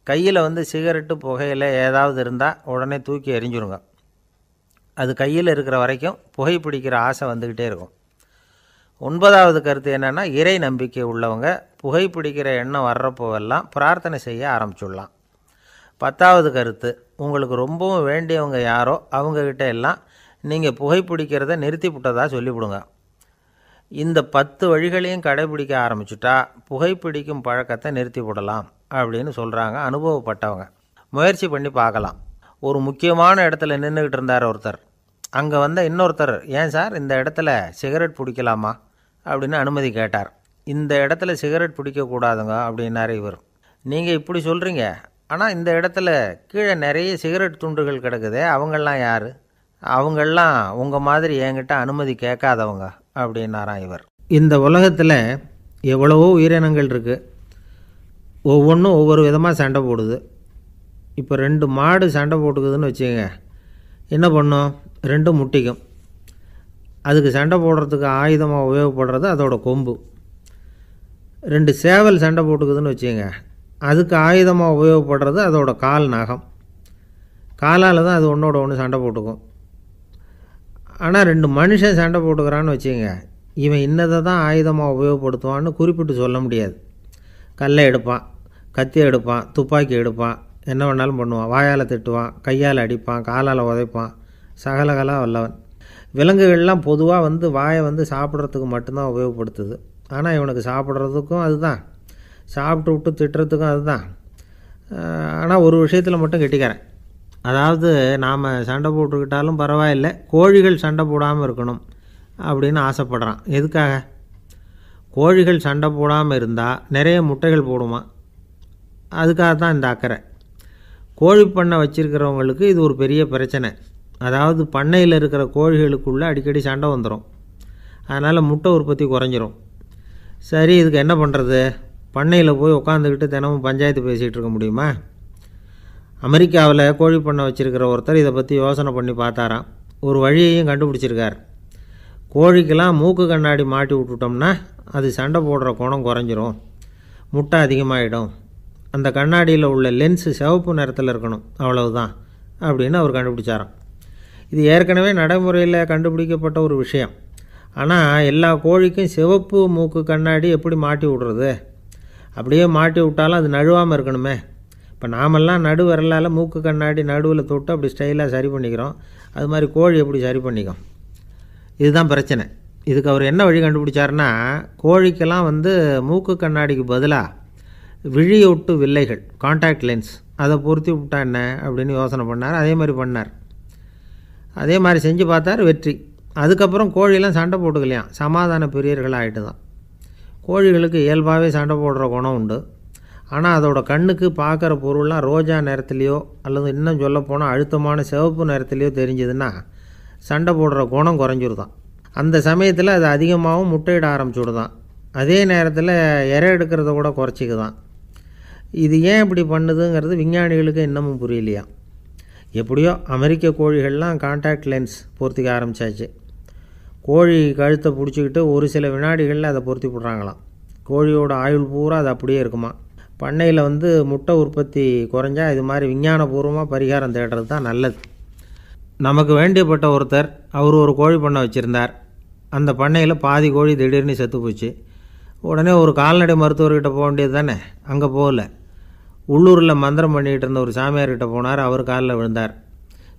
கையில் சிகரெட்டு, புகையில ஏதாவது இருந்தால் உடனே தூக்கி எறிஞ்சிருங்க. அது கையில் இருக்கிற வரைக்கும் புகைப்பிடிக்கிற ஆசை வந்துக்கிட்டே இருக்கும். 9வது கருத்து என்னென்னா, இறை நம்பிக்கை உள்ளவங்க புகைப்பிடிக்கிற எண்ணம் வர்றப்போவெல்லாம் பிரார்த்தனை செய்ய ஆரம்பிச்சுடலாம். 10வது கருத்து, உங்களுக்கு ரொம்பவும் வேண்டியவங்க யாரோ அவங்கக்கிட்ட எல்லாம் நீங்கள் புகைப்பிடிக்கிறத நிறுத்தி விட்டதாக சொல்லிவிடுங்க. இந்த 10 வழிகளையும் கடைபிடிக்க ஆரம்பிச்சுட்டா புகைப்பிடிக்கும் பழக்கத்தை நிறுத்தி விடலாம் அப்படின்னு சொல்கிறாங்க அனுபவப்பட்டவங்க. முயற்சி பண்ணி பார்க்கலாம். ஒரு முக்கியமான இடத்துல நின்றுக்கிட்டு இருந்தார் ஒருத்தர். அங்கே இன்னொருத்தர், ஏன் சார் இந்த இடத்துல சிகரெட் பிடிக்கலாமா அப்படின்னு அனுமதி கேட்டார். இந்த இடத்துல சிகரெட் பிடிக்கக்கூடாதுங்க அப்படின்னாரு இவர். நீங்கள் இப்படி சொல்கிறீங்க, ஆனால் இந்த இடத்துல கீழே நிறைய சிகரெட் துண்டுகள் கிடக்குதே, அவங்கெல்லாம் யார்? அவங்கெல்லாம் உங்கள் மாதிரி என்கிட்ட அனுமதி கேட்காதவங்க அப்படின்னாராம் இவர். இந்த உலகத்தில் எவ்வளவோ உயிரினங்கள் இருக்குது. ஒவ்வொன்றும் ஒவ்வொரு விதமாக சண்டை போடுது. இப்போ 2 மாடு சண்டை போட்டுக்குதுன்னு வச்சுக்கோங்க, என்ன பண்ணும்? 2 முட்டிக்கும். அதுக்கு சண்டை போடுறதுக்கு ஆயுதமாக உபயோகப்படுறது அதோட கொம்பு. 2 சேவல் சண்டை போட்டுக்குதுன்னு வச்சுக்கோங்க, அதுக்கு ஆயுதமாக உபயோகப்படுறது அதோட கால் நகம். காலால் தான் அது ஒன்றோட ஒன்று சண்டை போட்டுக்கும். ஆனால் 2 மனுஷன் சண்டை போட்டுக்கிறான்னு வச்சுக்கோங்க, இவன் இன்னதை தான் ஆயுதமாக உபயோகப்படுத்துவான்னு குறிப்பிட்டு சொல்ல முடியாது. கல்லை எடுப்பான், கத்தி எடுப்பான், துப்பாக்கி எடுப்பான், என்ன வேணாலும் பண்ணுவான். வாயால் திட்டுவான், கையால் அடிப்பான், காலால் உதைப்பான், சகலகலாக வல்லவன். விலங்குகள்லாம் பொதுவாக வாயை சாப்பிட்றதுக்கு மட்டும்தான் உபயோகப்படுத்துது. ஆனால் இவனுக்கு சாப்பிட்றதுக்கும் அதுதான், சாப்பிட்டு விட்டு திட்டுறதுக்கும் அதுதான். ஆனால் ஒரு விஷயத்தில் மட்டும் கெட்டிக்கிறேன். அதாவது நாம் சண்டை போட்டுக்கிட்டாலும் பரவாயில்லை, கோழிகள் சண்டை போடாமல் இருக்கணும் அப்படின்னு ஆசைப்படுறான். எதுக்காக? கோழிகள் சண்டை போடாமல் இருந்தால் நிறைய முட்டைகள் போடுமா, அதுக்காக தான் இந்த அக்கறை. கோழி பண்ணை வச்சுருக்கிறவங்களுக்கு இது ஒரு பெரிய பிரச்சனை. அதாவது பண்ணையில் இருக்கிற கோழிகளுக்குள்ளே அடிக்கடி சண்டை வந்துடும். அதனால் முட்டை உற்பத்தி குறைஞ்சிரும். சரி, இதுக்கு என்ன பண்ணுறது? பண்ணையில் போய் உட்காந்துக்கிட்டு தினமும் பஞ்சாயத்து பேசிகிட்டு இருக்க முடியுமா? அமெரிக்காவில் கோழி பண்ணை வச்சுருக்கிற ஒருத்தர் இதை பற்றி யோசனை பண்ணி பார்த்தாராம். ஒரு வழியையும் கண்டுபிடிச்சிருக்கார். கோழிக்கெல்லாம் மூக்கு கண்ணாடி மாட்டி விட்டுட்டோம்னா அது சண்டை போடுற குணம் குறைஞ்சிரும், முட்டை அதிகமாகிடும். அந்த கண்ணாடியில் உள்ள லென்ஸு சிவப்பு நிறத்தில் இருக்கணும், அவ்வளவுதான் அப்படின்னு அவர் கண்டுபிடிச்சாராம். இது ஏற்கனவே நடைமுறையில் கண்டுபிடிக்கப்பட்ட ஒரு விஷயம். ஆனால் எல்லா கோழிக்கும் சிவப்பு மூக்கு கண்ணாடி எப்படி மாட்டி விடுறது? அப்படியே மாட்டி விட்டாலும் அது நழுவாமல் இருக்கணுமே. இப்போ நாமெல்லாம் நடு விரலால் மூக்கு கண்ணாடி நடுவில் தொட்டு அப்படி ஸ்டைலாக சரி பண்ணிக்கிறோம். அது மாதிரி கோழி எப்படி சரி பண்ணிக்கும்? இதுதான் பிரச்சனை. இதுக்கு அவர் என்ன வழி கண்டுபிடிச்சாருன்னா, கோழிக்கெல்லாம் மூக்கு கண்ணாடிக்கு பதிலாக விழியொட்டு வில்லைகள், கான்டாக்ட் லென்ஸ், அதை பொருத்தி விட்டா என்ன அப்படின்னு யோசனை பண்ணார். அதே மாதிரி பண்ணார். அதே மாதிரி செஞ்சு பார்த்தார், வெற்றி. அதுக்கப்புறம் கோழியெல்லாம் சண்டை போட்டுக்கலையாம், சமாதான பிரியர்கள் ஆகிட்டு தான். கோழிகளுக்கு இயல்பாகவே சண்டை போடுற குணம் உண்டு. ஆனால் அதோட கண்ணுக்கு பார்க்குற பொருள்லாம் ரோஜா நிறத்துலையோ அல்லது இன்னும் சொல்லப்போனால் அழுத்தமான சிவப்பு நிறத்துலையோ தெரிஞ்சதுன்னா சண்டை போடுற குணம் குறைஞ்சிருதான். அந்த சமயத்தில் அது அதிகமாகவும் முட்டையிட ஆரம்பிச்சுடுதான். அதே நேரத்தில் இறை எடுக்கிறத கூட குறைச்சிக்குதான். இது ஏன் இப்படி பண்ணுதுங்கிறது விஞ்ஞானிகளுக்கு இன்னமும் புரியலையா. எப்படியோ அமெரிக்க கோழிகள்லாம் கான்டாக்ட் லென்ஸ் பொருத்திக்க ஆரம்பித்தாச்சு. கோழி கழுத்தை பிடிச்சிக்கிட்டு ஒரு சில வினாடிகளில் அதை பொருத்தி போடுறாங்களாம். கோழியோட ஆயுள் பூரா அது அப்படியே இருக்குமா. பண்ணையில் முட்டை உற்பத்தி குறைஞ்சா இது மாதிரி விஞ்ஞானபூர்வமாக பரிகாரம் தேடுறது தான் நல்லது. நமக்கு வேண்டியப்பட்ட ஒருத்தர் அவர் ஒரு கோழி பண்ணை வச்சுருந்தார். அந்த பண்ணையில் பாதி கோழி திடீர்னு செத்து போச்சு. உடனே ஒரு கால்நடை மருத்துவர்கிட்ட போக வேண்டியது தானே. அங்கே போகல. உள்ளூரில் மந்திரம் பண்ணிகிட்டு இருந்த ஒரு சாமியார்கிட்ட போனார். அவர் காலில் விழுந்தார்.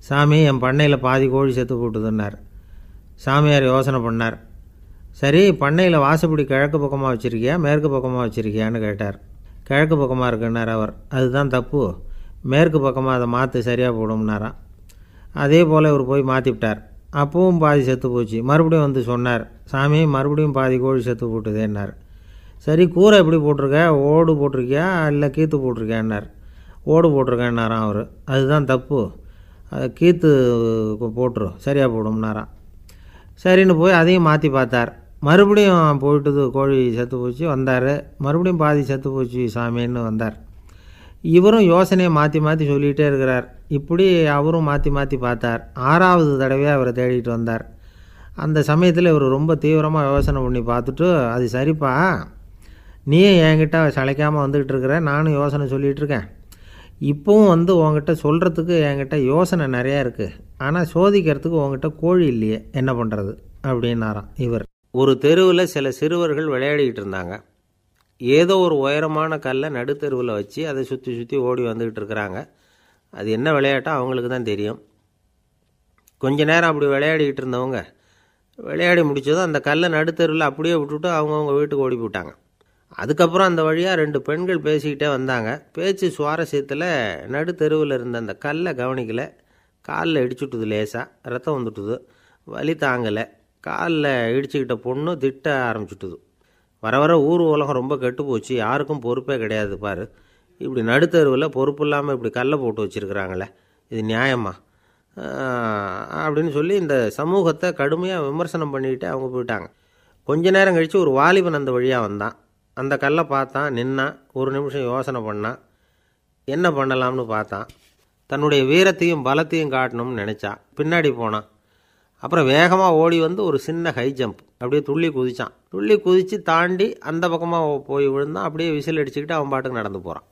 சாமி, என் பண்ணையில் பாதி கோழி செத்து போட்டுதுன்னார். சாமியார் யோசனை பண்ணார். சரி, பண்ணையில் வாசப்படி கிழக்கு பக்கமாக வச்சுருக்கியா மேற்கு பக்கமாக வச்சுருக்கியான்னு கேட்டார். கிழக்கு பக்கமாக இருக்குன்னார் அவர். அதுதான் தப்பு, மேற்கு பக்கமாக அதை மாற்று சரியாக போடும்னாராம். அதே போல் இவர் போய் மாற்றிவிட்டார். அப்பவும் பாதி செத்து போச்சு. மறுபடியும் சொன்னார், சாமி மறுபடியும் பாதி கோழி செத்து போட்டுதேன்னார். சரி, கூரை எப்படி போட்டிருக்க, ஓடு போட்டிருக்கியா இல்லை கீத்து போட்டிருக்கியான்னார். ஓடு போட்டிருக்கேன்னாராம் அவர். அதுதான் தப்பு, அதை கீத்து போட்டுரும் சரியாக போடும்னாராம். சரின்னு போய் அதையும் மாற்றி பார்த்தார். மறுபடியும் போயிட்டுது, கோழி செத்து போச்சு. வந்தார். மறுபடியும் பாதி செத்து போச்சு சாமின்னு வந்தார். இவரும் யோசனையை மாற்றி மாற்றி சொல்லிகிட்டே இருக்கிறார். இப்படி அவரும் மாற்றி மாற்றி பார்த்தார். 6வது தடவையாக அவரை தேடிட்டு வந்தார். அந்த சமயத்தில் இவர் ரொம்ப தீவிரமாக யோசனை பண்ணி பார்த்துட்டு, அது சரிப்பா, நீயும் என்கிட்ட சளைக்காமல் வந்துக்கிட்டு இருக்கிற, நானும் யோசனை சொல்லிகிட்டு இருக்கேன். இப்போவும் உங்ககிட்ட சொல்கிறதுக்கு என்கிட்ட யோசனை நிறையா இருக்குது. ஆனால் சோதிக்கிறதுக்கு உங்ககிட்ட கோழி இல்லையே, என்ன பண்ணுறது அப்படின்னாராம் இவர். ஒரு தெருவில் சில சிறுவர்கள் விளையாடிக்கிட்டு இருந்தாங்க. ஏதோ ஒரு உயரமான கல்லை நடுத்தெருவில் வச்சு அதை சுற்றி சுற்றி ஓடி வந்துக்கிட்டு இருக்கிறாங்க. அது என்ன விளையாட்டோ அவங்களுக்கு தான் தெரியும். கொஞ்ச நேரம் அப்படி விளையாடிக்கிட்டு இருந்தவங்க விளையாடி முடித்ததும் அந்த கல்லை நடுத்தெருவில் அப்படியே விட்டுட்டு அவங்கவுங்க வீட்டுக்கு ஓடி போட்டாங்க. அதுக்கப்புறம் அந்த வழியாக 2 பெண்கள் பேசிக்கிட்டே வந்தாங்க. பேச்சு சுவாரஸ்யத்தில் நடுத்தெருவில் இருந்த அந்த கல்லை கவனிக்கலை. காலில் இடிச்சுட்டுது, லேசாக ரத்தம் வந்துட்டுது. வலி தாங்கலை. காலில் இடிச்சுக்கிட்ட பொண்ணு திட்ட ஆரம்பிச்சுட்டுது. வர வர ஊர் உலகம் ரொம்ப கெட்டு போச்சு, யாருக்கும் பொறுப்பே கிடையாது பாரு, இப்படி நடுத்தருவில் பொறுப்பு இல்லாமல் இப்படி கல்லை போட்டு வச்சுருக்குறாங்களே, இது நியாயமா அப்படின்னு சொல்லி இந்த சமூகத்தை கடுமையாக விமர்சனம் பண்ணிக்கிட்டு அவங்க போயிட்டாங்க. கொஞ்ச நேரம் கழித்து ஒரு வாலிபன் அந்த வழியாக வந்தான். அந்த கல்லை பார்த்தான், நின்னான். ஒரு நிமிஷம் யோசனை பண்ணான். என்ன பண்ணலாம்னு பார்த்தான். தன்னுடைய வீரத்தையும் பலத்தையும் காட்டணும்னு நினச்சான். பின்னாடி போனான். அப்புறம் வேகமாக ஓடி ஒரு சின்ன ஹை ஜம்ப் அப்படியே துள்ளி குதித்தான். துள்ளி குதித்து தாண்டி அந்த பக்கமாக போய் விழுந்தான். அப்படியே விசில் அடிச்சுக்கிட்டு அவன் பாட்டுக்கு நடந்து போகிறான்.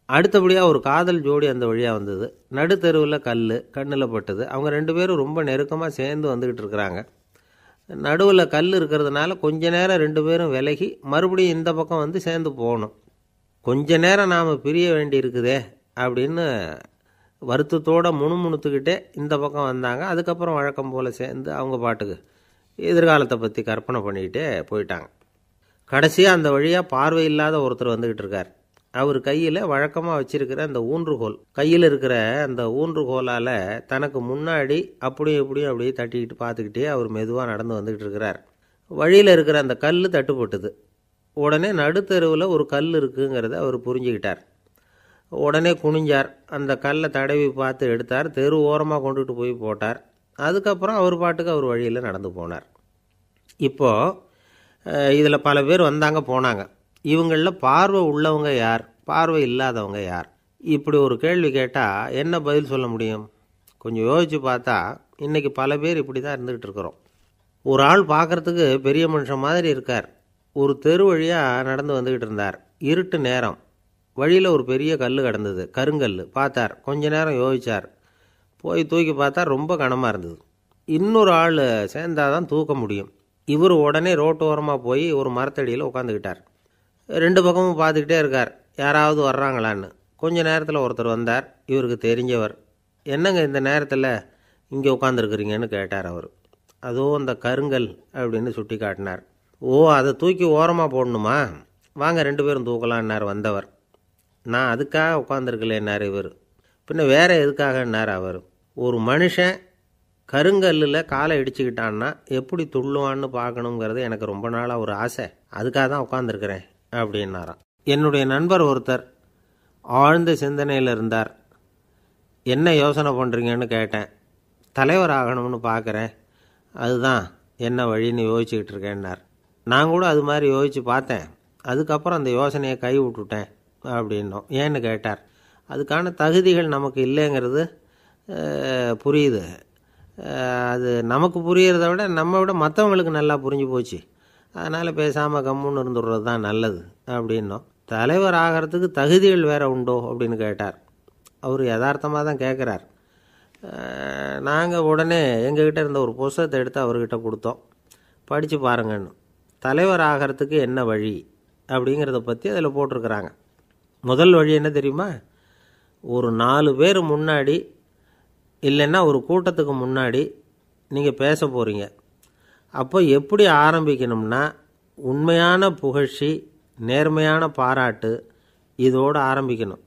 அடுத்தபடியாக ஒரு காதல் ஜோடி அந்த வழியாக வந்தது. நடுத்தெருவில் கல் கண்ணில் பட்டது. அவங்க 2 பேரும் ரொம்ப நெருக்கமாக சேர்ந்து வந்துக்கிட்டு இருக்கிறாங்க. நடுவில் கல் இருக்கிறதுனால கொஞ்ச நேரம் 2 பேரும் விலகி மறுபடியும் இந்த பக்கம் சேர்ந்து போகணும். கொஞ்ச நேரம் நாம் பிரிய வேண்டி இருக்குதே அப்படின்னு வருத்தத்தோடு முணுமுணுத்துக்கிட்டே இந்த பக்கம் வந்தாங்க. அதுக்கப்புறம் வழக்கம் போல் சேர்ந்து அவங்க பாட்டுக்கு எதிர்காலத்தை பற்றி கற்பனை பண்ணிக்கிட்டே போயிட்டாங்க. கடைசியாக அந்த வழியாக பார்வை இல்லாத ஒருத்தர் வந்துக்கிட்டு இருக்கார். அவர் கையில் வழக்கமாக வச்சுருக்கிற அந்த ஊன்றுகோல், கையில் இருக்கிற அந்த ஊன்றுகோலால் தனக்கு முன்னாடி அப்படியும் இப்படியும் அப்படியே தட்டிக்கிட்டு பார்த்துக்கிட்டே அவர் மெதுவாக நடந்து வந்துக்கிட்டு இருக்கிறார். வழியில் இருக்கிற அந்த கல் தட்டுப்பட்டுது. உடனே நடுத்தெருவில் ஒரு கல் இருக்குங்கிறத அவர் புரிஞ்சுக்கிட்டார். உடனே குனிஞ்சார். அந்த கல்லை தடவி பார்த்து எடுத்தார். தெரு ஓரமாக கொண்டுட்டு போய் போட்டார். அதுக்கப்புறம் அவர் பாட்டுக்கு அவர் வழியில் நடந்து போனார். இப்போது இதில் பல பேர் வந்தாங்க போனாங்க. இவங்களில் பார்வை உள்ளவங்க யார், பார்வை இல்லாதவங்க யார்? இப்படி ஒரு கேள்வி கேட்டால் என்ன பதில் சொல்ல முடியும்? கொஞ்சம் யோசித்து பார்த்தா இன்றைக்கி பல பேர் இப்படி தான் இருந்துக்கிட்டு இருக்கிறோம். ஒரு ஆள் பார்க்குறதுக்கு பெரிய மனுஷன் மாதிரி இருக்கார். ஒரு தெரு வழியாக நடந்து வந்துக்கிட்டு இருந்தார். இருட்டு நேரம். வழியில் ஒரு பெரிய கல் கிடந்தது, கருங்கல். பார்த்தார். கொஞ்ச நேரம் யோசித்தார். போய் தூக்கி பார்த்தா ரொம்ப கனமாக இருந்தது. இன்னொரு ஆள் சேர்ந்தாதான் தூக்க முடியும். இவர் உடனே ரோட்டோரமாக போய் ஒரு மரத்தடியில் உட்காந்துக்கிட்டார். 2 பக்கமும் பார்த்துக்கிட்டே இருக்கார், யாராவது வர்றாங்களான்னு. கொஞ்ச நேரத்தில் ஒருத்தர் வந்தார். இவருக்கு தெரிஞ்சவர். என்னங்க இந்த நேரத்தில் இங்கே உட்காந்துருக்குறீங்கன்னு கேட்டார் அவர். அதோ அந்த கருங்கல் அப்படின்னு சுட்டி காட்டினார். ஓ, அதை தூக்கி ஓரமாக போடணுமா? வாங்க 2 பேரும் தூக்கலான்னார் வந்தவர். நான் அதுக்காக உட்காந்துருக்கலேன்னார் இவர். பின்ன வேற எதுக்காகன்னார் அவர். ஒரு மனுஷன் கருங்கல்லில் காலை இடிச்சுக்கிட்டான்னா எப்படி துள்ளுவான்னு பார்க்கணுங்கிறது எனக்கு ரொம்ப நாளாக ஒரு ஆசை. அதுக்காக தான் உட்காந்துருக்கிறேன் அப்படின்னாராம். என்னுடைய நண்பர் ஒருத்தர் ஆழ்ந்த சிந்தனையில் இருந்தார். என்ன யோசனை பண்ணுறீங்கன்னு கேட்டேன். தலைவர் ஆகணும்னு பார்க்குறேன், அதுதான் என்ன வழின்னு யோசிச்சுக்கிட்டு இருக்கேன்னார். நான் கூட அது மாதிரி யோசித்து பார்த்தேன். அதுக்கப்புறம் அந்த யோசனையை கை விட்டுட்டேன் அப்படின்னோம். ஏன்னு கேட்டார். அதுக்கான தகுதிகள் நமக்கு இல்லைங்கிறது புரியுது. அது நமக்கு புரியறத விட நம்ம விட மற்றவங்களுக்கு நல்லா புரிஞ்சு போச்சு. அதனால் பேசாமல் கம்முன்னு இருந்துடுறது தான் நல்லது அப்படின்னோம். தலைவர் ஆகிறதுக்கு தகுதிகள் வேறு உண்டோ அப்படின்னு கேட்டார். அவர் யதார்த்தமாக தான் கேட்குறார். நாங்கள் உடனே எங்ககிட்ட இருந்த ஒரு புஸ்தகத்தை எடுத்து அவர்கிட்ட கொடுத்தோம். படித்து பாருங்கன்னு. தலைவர் ஆகிறதுக்கு என்ன வழி அப்படிங்கிறத பற்றி அதில் போட்டிருக்கிறாங்க. முதல் வழி என்ன தெரியுமா? ஒரு 4 பேர் முன்னாடி இல்லைன்னா ஒரு கூட்டத்துக்கு முன்னாடி நீங்கள் பேச போகிறீங்க. அப்போ எப்படி ஆரம்பிக்கணும்னா, உண்மையான புகழ்ச்சி, நேர்மையான பாராட்டு, இதோடு ஆரம்பிக்கணும்.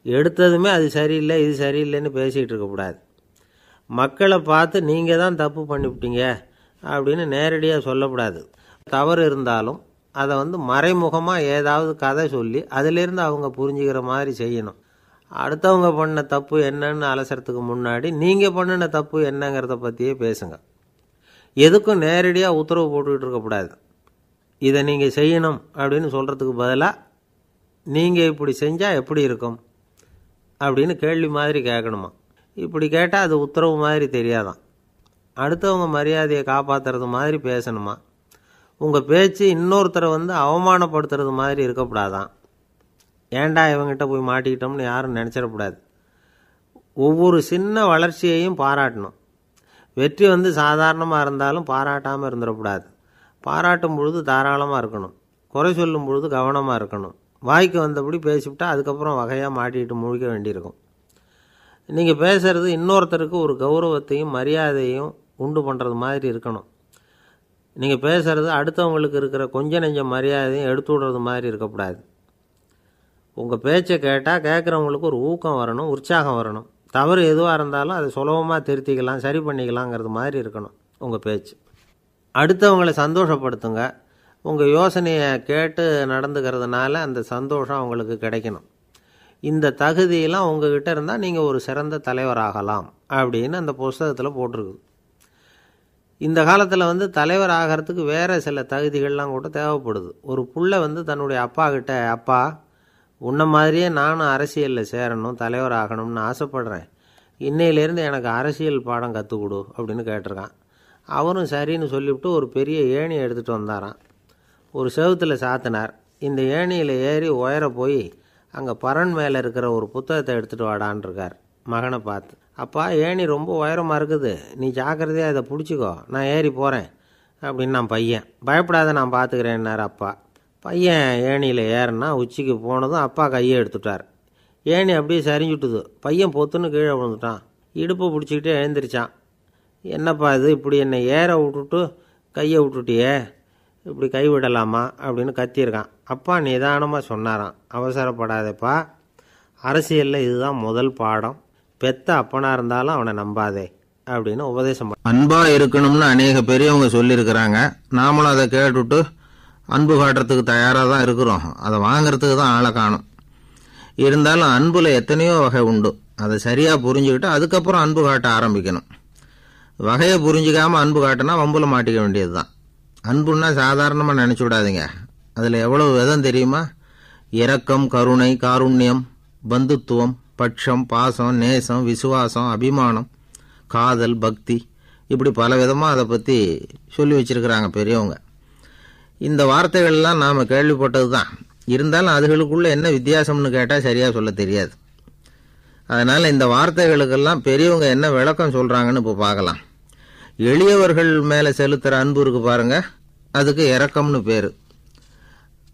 எடுத்ததுமே அது சரியில்லை இது சரியில்லைன்னு பேசிகிட்டு இருக்கக்கூடாது. மக்களை பார்த்து நீங்கள் தான் தப்பு பண்ணிவிட்டீங்க அப்படின்னு நேரடியாக சொல்லக்கூடாது. தவறு இருந்தாலும் அதை மறைமுகமாக ஏதாவது கதை சொல்லி அதிலிருந்து அவங்க புரிஞ்சுக்கிற மாதிரி செய்யணும். அடுத்தவங்க பண்ண தப்பு என்னன்னு அலசறதுக்கு முன்னாடி நீங்கள் பண்ணின தப்பு என்னங்கிறத பற்றியே பேசுங்க. எதுக்கும் நேரடியாக உத்தரவு போட்டுக்கிட்டு இருக்கக்கூடாது. இதை நீங்கள் செய்யணும் அப்படின்னு சொல்கிறதுக்கு பதிலாக நீங்கள் இப்படி செஞ்சால் எப்படி இருக்கும் அப்படின்னு கேள்வி மாதிரி கேட்கணுமா. இப்படி கேட்டால் அது உத்தரவு மாதிரி தெரியாதான். அடுத்தவங்க மரியாதையை காப்பாற்றுறது மாதிரி பேசணுமா. உங்கள் பேச்சு இன்னொருத்தரை அவமானப்படுத்துறது மாதிரி இருக்கக்கூடாதான். ஏண்டா இவங்கிட்ட போய் மாட்டிக்கிட்டோம்னு யாரும் நினச்சிடக்கூடாது. ஒவ்வொரு சின்ன வளர்ச்சியையும் பாராட்டணும். வெற்றி சாதாரணமாக இருந்தாலும் பாராட்டாமல் இருந்துடக்கூடாது. பாராட்டும் பொழுது தாராளமாக இருக்கணும். குறை சொல்லும் பொழுது கவனமாக இருக்கணும். வாய்க்கு வந்தபடி பேசிவிட்டால் அதுக்கப்புறம் வகையாக மாட்டிக்கிட்டு முழிக்க வேண்டியிருக்கும். நீங்கள் பேசுகிறது இன்னொருத்தருக்கு ஒரு கௌரவத்தையும் மரியாதையும் உண்டு பண்ணுறது மாதிரி இருக்கணும். நீங்கள் பேசுகிறது அடுத்தவங்களுக்கு இருக்கிற கொஞ்ச நெஞ்ச மரியாதையும் எடுத்து விடுறது மாதிரி இருக்கக்கூடாது. உங்கள் பேச்சை கேட்டால் கேட்குறவங்களுக்கு ஒரு ஊக்கம் வரணும், உற்சாகம் வரணும். தவறு எதுவாக இருந்தாலும் அதை சுலபமாக திருத்திக்கலாம், சரி பண்ணிக்கலாங்கிறது மாதிரி இருக்கணும் உங்கள் பேச்சு. அடுத்தவங்களை சந்தோஷப்படுத்துங்க. உங்கள் யோசனையை கேட்டு நடந்துக்கிறதுனால அந்த சந்தோஷம் அவங்களுக்கு கிடைக்கணும். இந்த தகுதியெல்லாம் உங்ககிட்ட இருந்தால் நீங்கள் ஒரு சிறந்த தலைவராகலாம் அப்படின்னு அந்த புஸ்தகத்தில் போட்டிருக்குது. இந்த காலத்தில் தலைவர் ஆகிறதுக்கு வேறு சில தகுதிகள்லாம் கூட தேவைப்படுது. ஒரு புள்ள தன்னுடைய அப்பா கிட்ட, அப்பா உன்ன மாதிரியே நானும் அரசியலில் சேரணும், தலைவர் ஆகணும்னு ஆசைப்படுறேன். இன்னையிலேருந்து எனக்கு அரசியல் பாடம் கற்றுக் கொடு அப்படின்னு கேட்டிருக்கான். அவரும் சரின்னு சொல்லிவிட்டு ஒரு பெரிய ஏணியை எடுத்துகிட்டு வந்தாராம். ஒரு செவுத்தில் சாத்தினார். இந்த ஏணியில் ஏறி உயர போய் அங்கே பரன் மேலே இருக்கிற ஒரு புத்தகத்தை எடுத்துகிட்டு வாடான்ருக்கார் மகனை பார்த்து. அப்பா ஏணி ரொம்ப உயரமாக இருக்குது, நீ ஜாக்கிரதையாக இதை பிடிச்சிக்கோ, நான் ஏறி போகிறேன் அப்படின்னு நான் பையன். பயப்படாத நான் பார்த்துக்கிறேன்னார் அப்பா. பையன் ஏணியில் ஏறினா உச்சிக்கு போனதும் அப்பா கையை எடுத்துட்டார். ஏணி அப்படியே சரிஞ்சுட்டுது. பையன் பொத்துன்னு கீழே விழுந்துட்டான். இடுப்பை பிடிச்சிக்கிட்டே எழுந்திரிச்சான். என்னப்பா இது, இப்படி என்னை ஏற விட்டுட்டு கையை விட்டுட்டியே, இப்படி கை விடலாமா அப்படின்னு கத்தியிருக்கான். அப்பா நிதானமாக சொன்னாராம், அவசரப்படாதேப்பா, அரசியலில் இதுதான் முதல் பாடம். பெத்த அப்பனாக இருந்தாலும் அவனை நம்பாதே அப்படின்னு உபதேசம். அன்பாக இருக்கணும்னு அநேக பெரியவங்க சொல்லியிருக்கிறாங்க. நாமளும் அதை கேட்டுவிட்டு அன்பு காட்டுறதுக்கு தயாராக தான் இருக்கிறோம். அதை வாங்கிறதுக்கு தான் ஆளை காணும். இருந்தாலும் அன்பில் எத்தனையோ வகை உண்டு. அதை சரியாக புரிஞ்சுக்கிட்டு அதுக்கப்புறம் அன்பு காட்ட ஆரம்பிக்கணும். வகையை புரிஞ்சிக்காமல் அன்பு காட்டினா வம்பில் மாட்டிக்க வேண்டியது தான். அன்புன்னா சாதாரணமாக நினச்சி விடாதீங்க. அதில் எவ்வளவு விதம் தெரியுமா? இரக்கம், கருணை, காருண்யம், பந்துத்துவம், பட்சம், பாசம், நேசம், விசுவாசம், அபிமானம், காதல், பக்தி, இப்படி பல விதமாக அதை பற்றி சொல்லி வச்சிருக்கிறாங்க பெரியவங்க. இந்த வார்த்தைகள்லாம் நாம் கேள்விப்பட்டது தான். இருந்தாலும் அதுகளுக்குள்ள என்ன வித்தியாசம்னு கேட்டால் சரியாக சொல்ல தெரியாது. அதனால் இந்த வார்த்தைகளுக்கெல்லாம் பெரியவங்க என்ன விளக்கம் சொல்கிறாங்கன்னு இப்போ பார்க்கலாம். எளியவர்கள் மேலே செலுத்துகிற அன்பு இருக்கு பாருங்க, அதுக்கு இரக்கம்னு பேர்.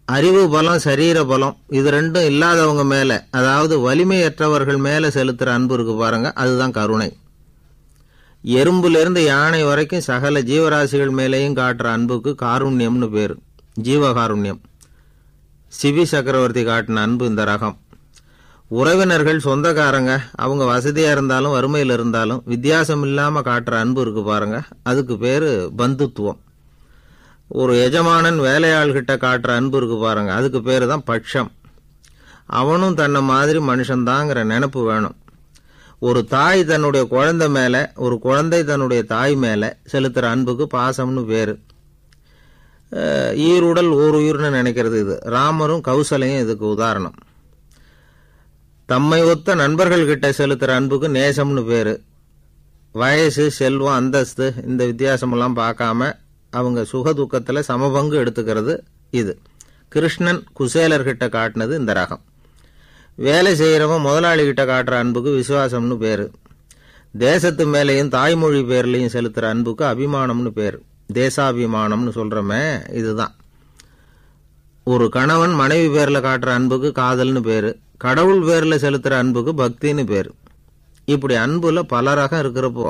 அறிவு பலம், சரீர பலம், இது ரெண்டும் இல்லாதவங்க மேலே, அதாவது வலிமையற்றவர்கள் மேலே செலுத்துகிற அன்பு இருக்கு பாருங்க, அதுதான் கருணை. எறும்புலேருந்து யானை வரைக்கும் சகல ஜீவராசிகள் மேலேயும் காட்டுற அன்புக்கு காருண்யம்னு பேர், ஜீவகாருண்யம். சிவி சக்கரவர்த்தி காட்டின அன்பு இந்த ரகம். உறவினர்கள், சொந்தக்காரங்க, அவங்க வசதியாக இருந்தாலும் வறுமையில் இருந்தாலும் வித்தியாசம் இல்லாமல் காட்டுற அன்பு இருக்கு பாருங்க, அதுக்கு பேர் பந்துத்துவம். ஒரு எஜமானன் வேலையாள்கிட்ட காட்டுற அன்பு இருக்கு பாருங்க, அதுக்கு பேர் தான் பட்சம். அவனும் தன்னை மாதிரி மனுஷன்தாங்கிற நினைப்பு வேணும். ஒரு தாய் தன்னுடைய குழந்தை மேலே, ஒரு குழந்தை தன்னுடைய தாய் மேலே செலுத்துகிற அன்புக்கு பாசம்னு பேர். ஈருடல் ஓர் உயிர்னு நினைக்கிறது இது. ராமரும் கௌசலையும் இதுக்கு உதாரணம். தம்மை ஒத்த நண்பர்கள்கிட்ட செலுத்துற அன்புக்கு நேசம்னு பேரு. வயசு, செல்வம், அந்தஸ்து இந்த வித்தியாசமெல்லாம் பார்க்காம அவங்க சுக துக்கத்துல சமபங்கு எடுத்துக்கிறது இது. கிருஷ்ணன் குசேலர்கிட்ட காட்டினது இந்த ரகம். வேலை செய்யறவன் முதலாளிகிட்ட காட்டுற அன்புக்கு விசுவாசம்னு பேரு. தேசத்து மேலேயும் தாய்மொழி பேர்லையும் செலுத்துற அன்புக்கு அபிமானம்னு பேரு. தேசாபிமானம்னு சொல்றமே இதுதான். ஒரு கணவன் மனைவி பேர்ல காட்டுற அன்புக்கு காதல்னு பேரு. கடவுள் பேர்ல செலுத்துற அன்புக்கு பக்தின்னு பேரு. இப்படி அன்புல பல ரகம் இருக்கிறப்போ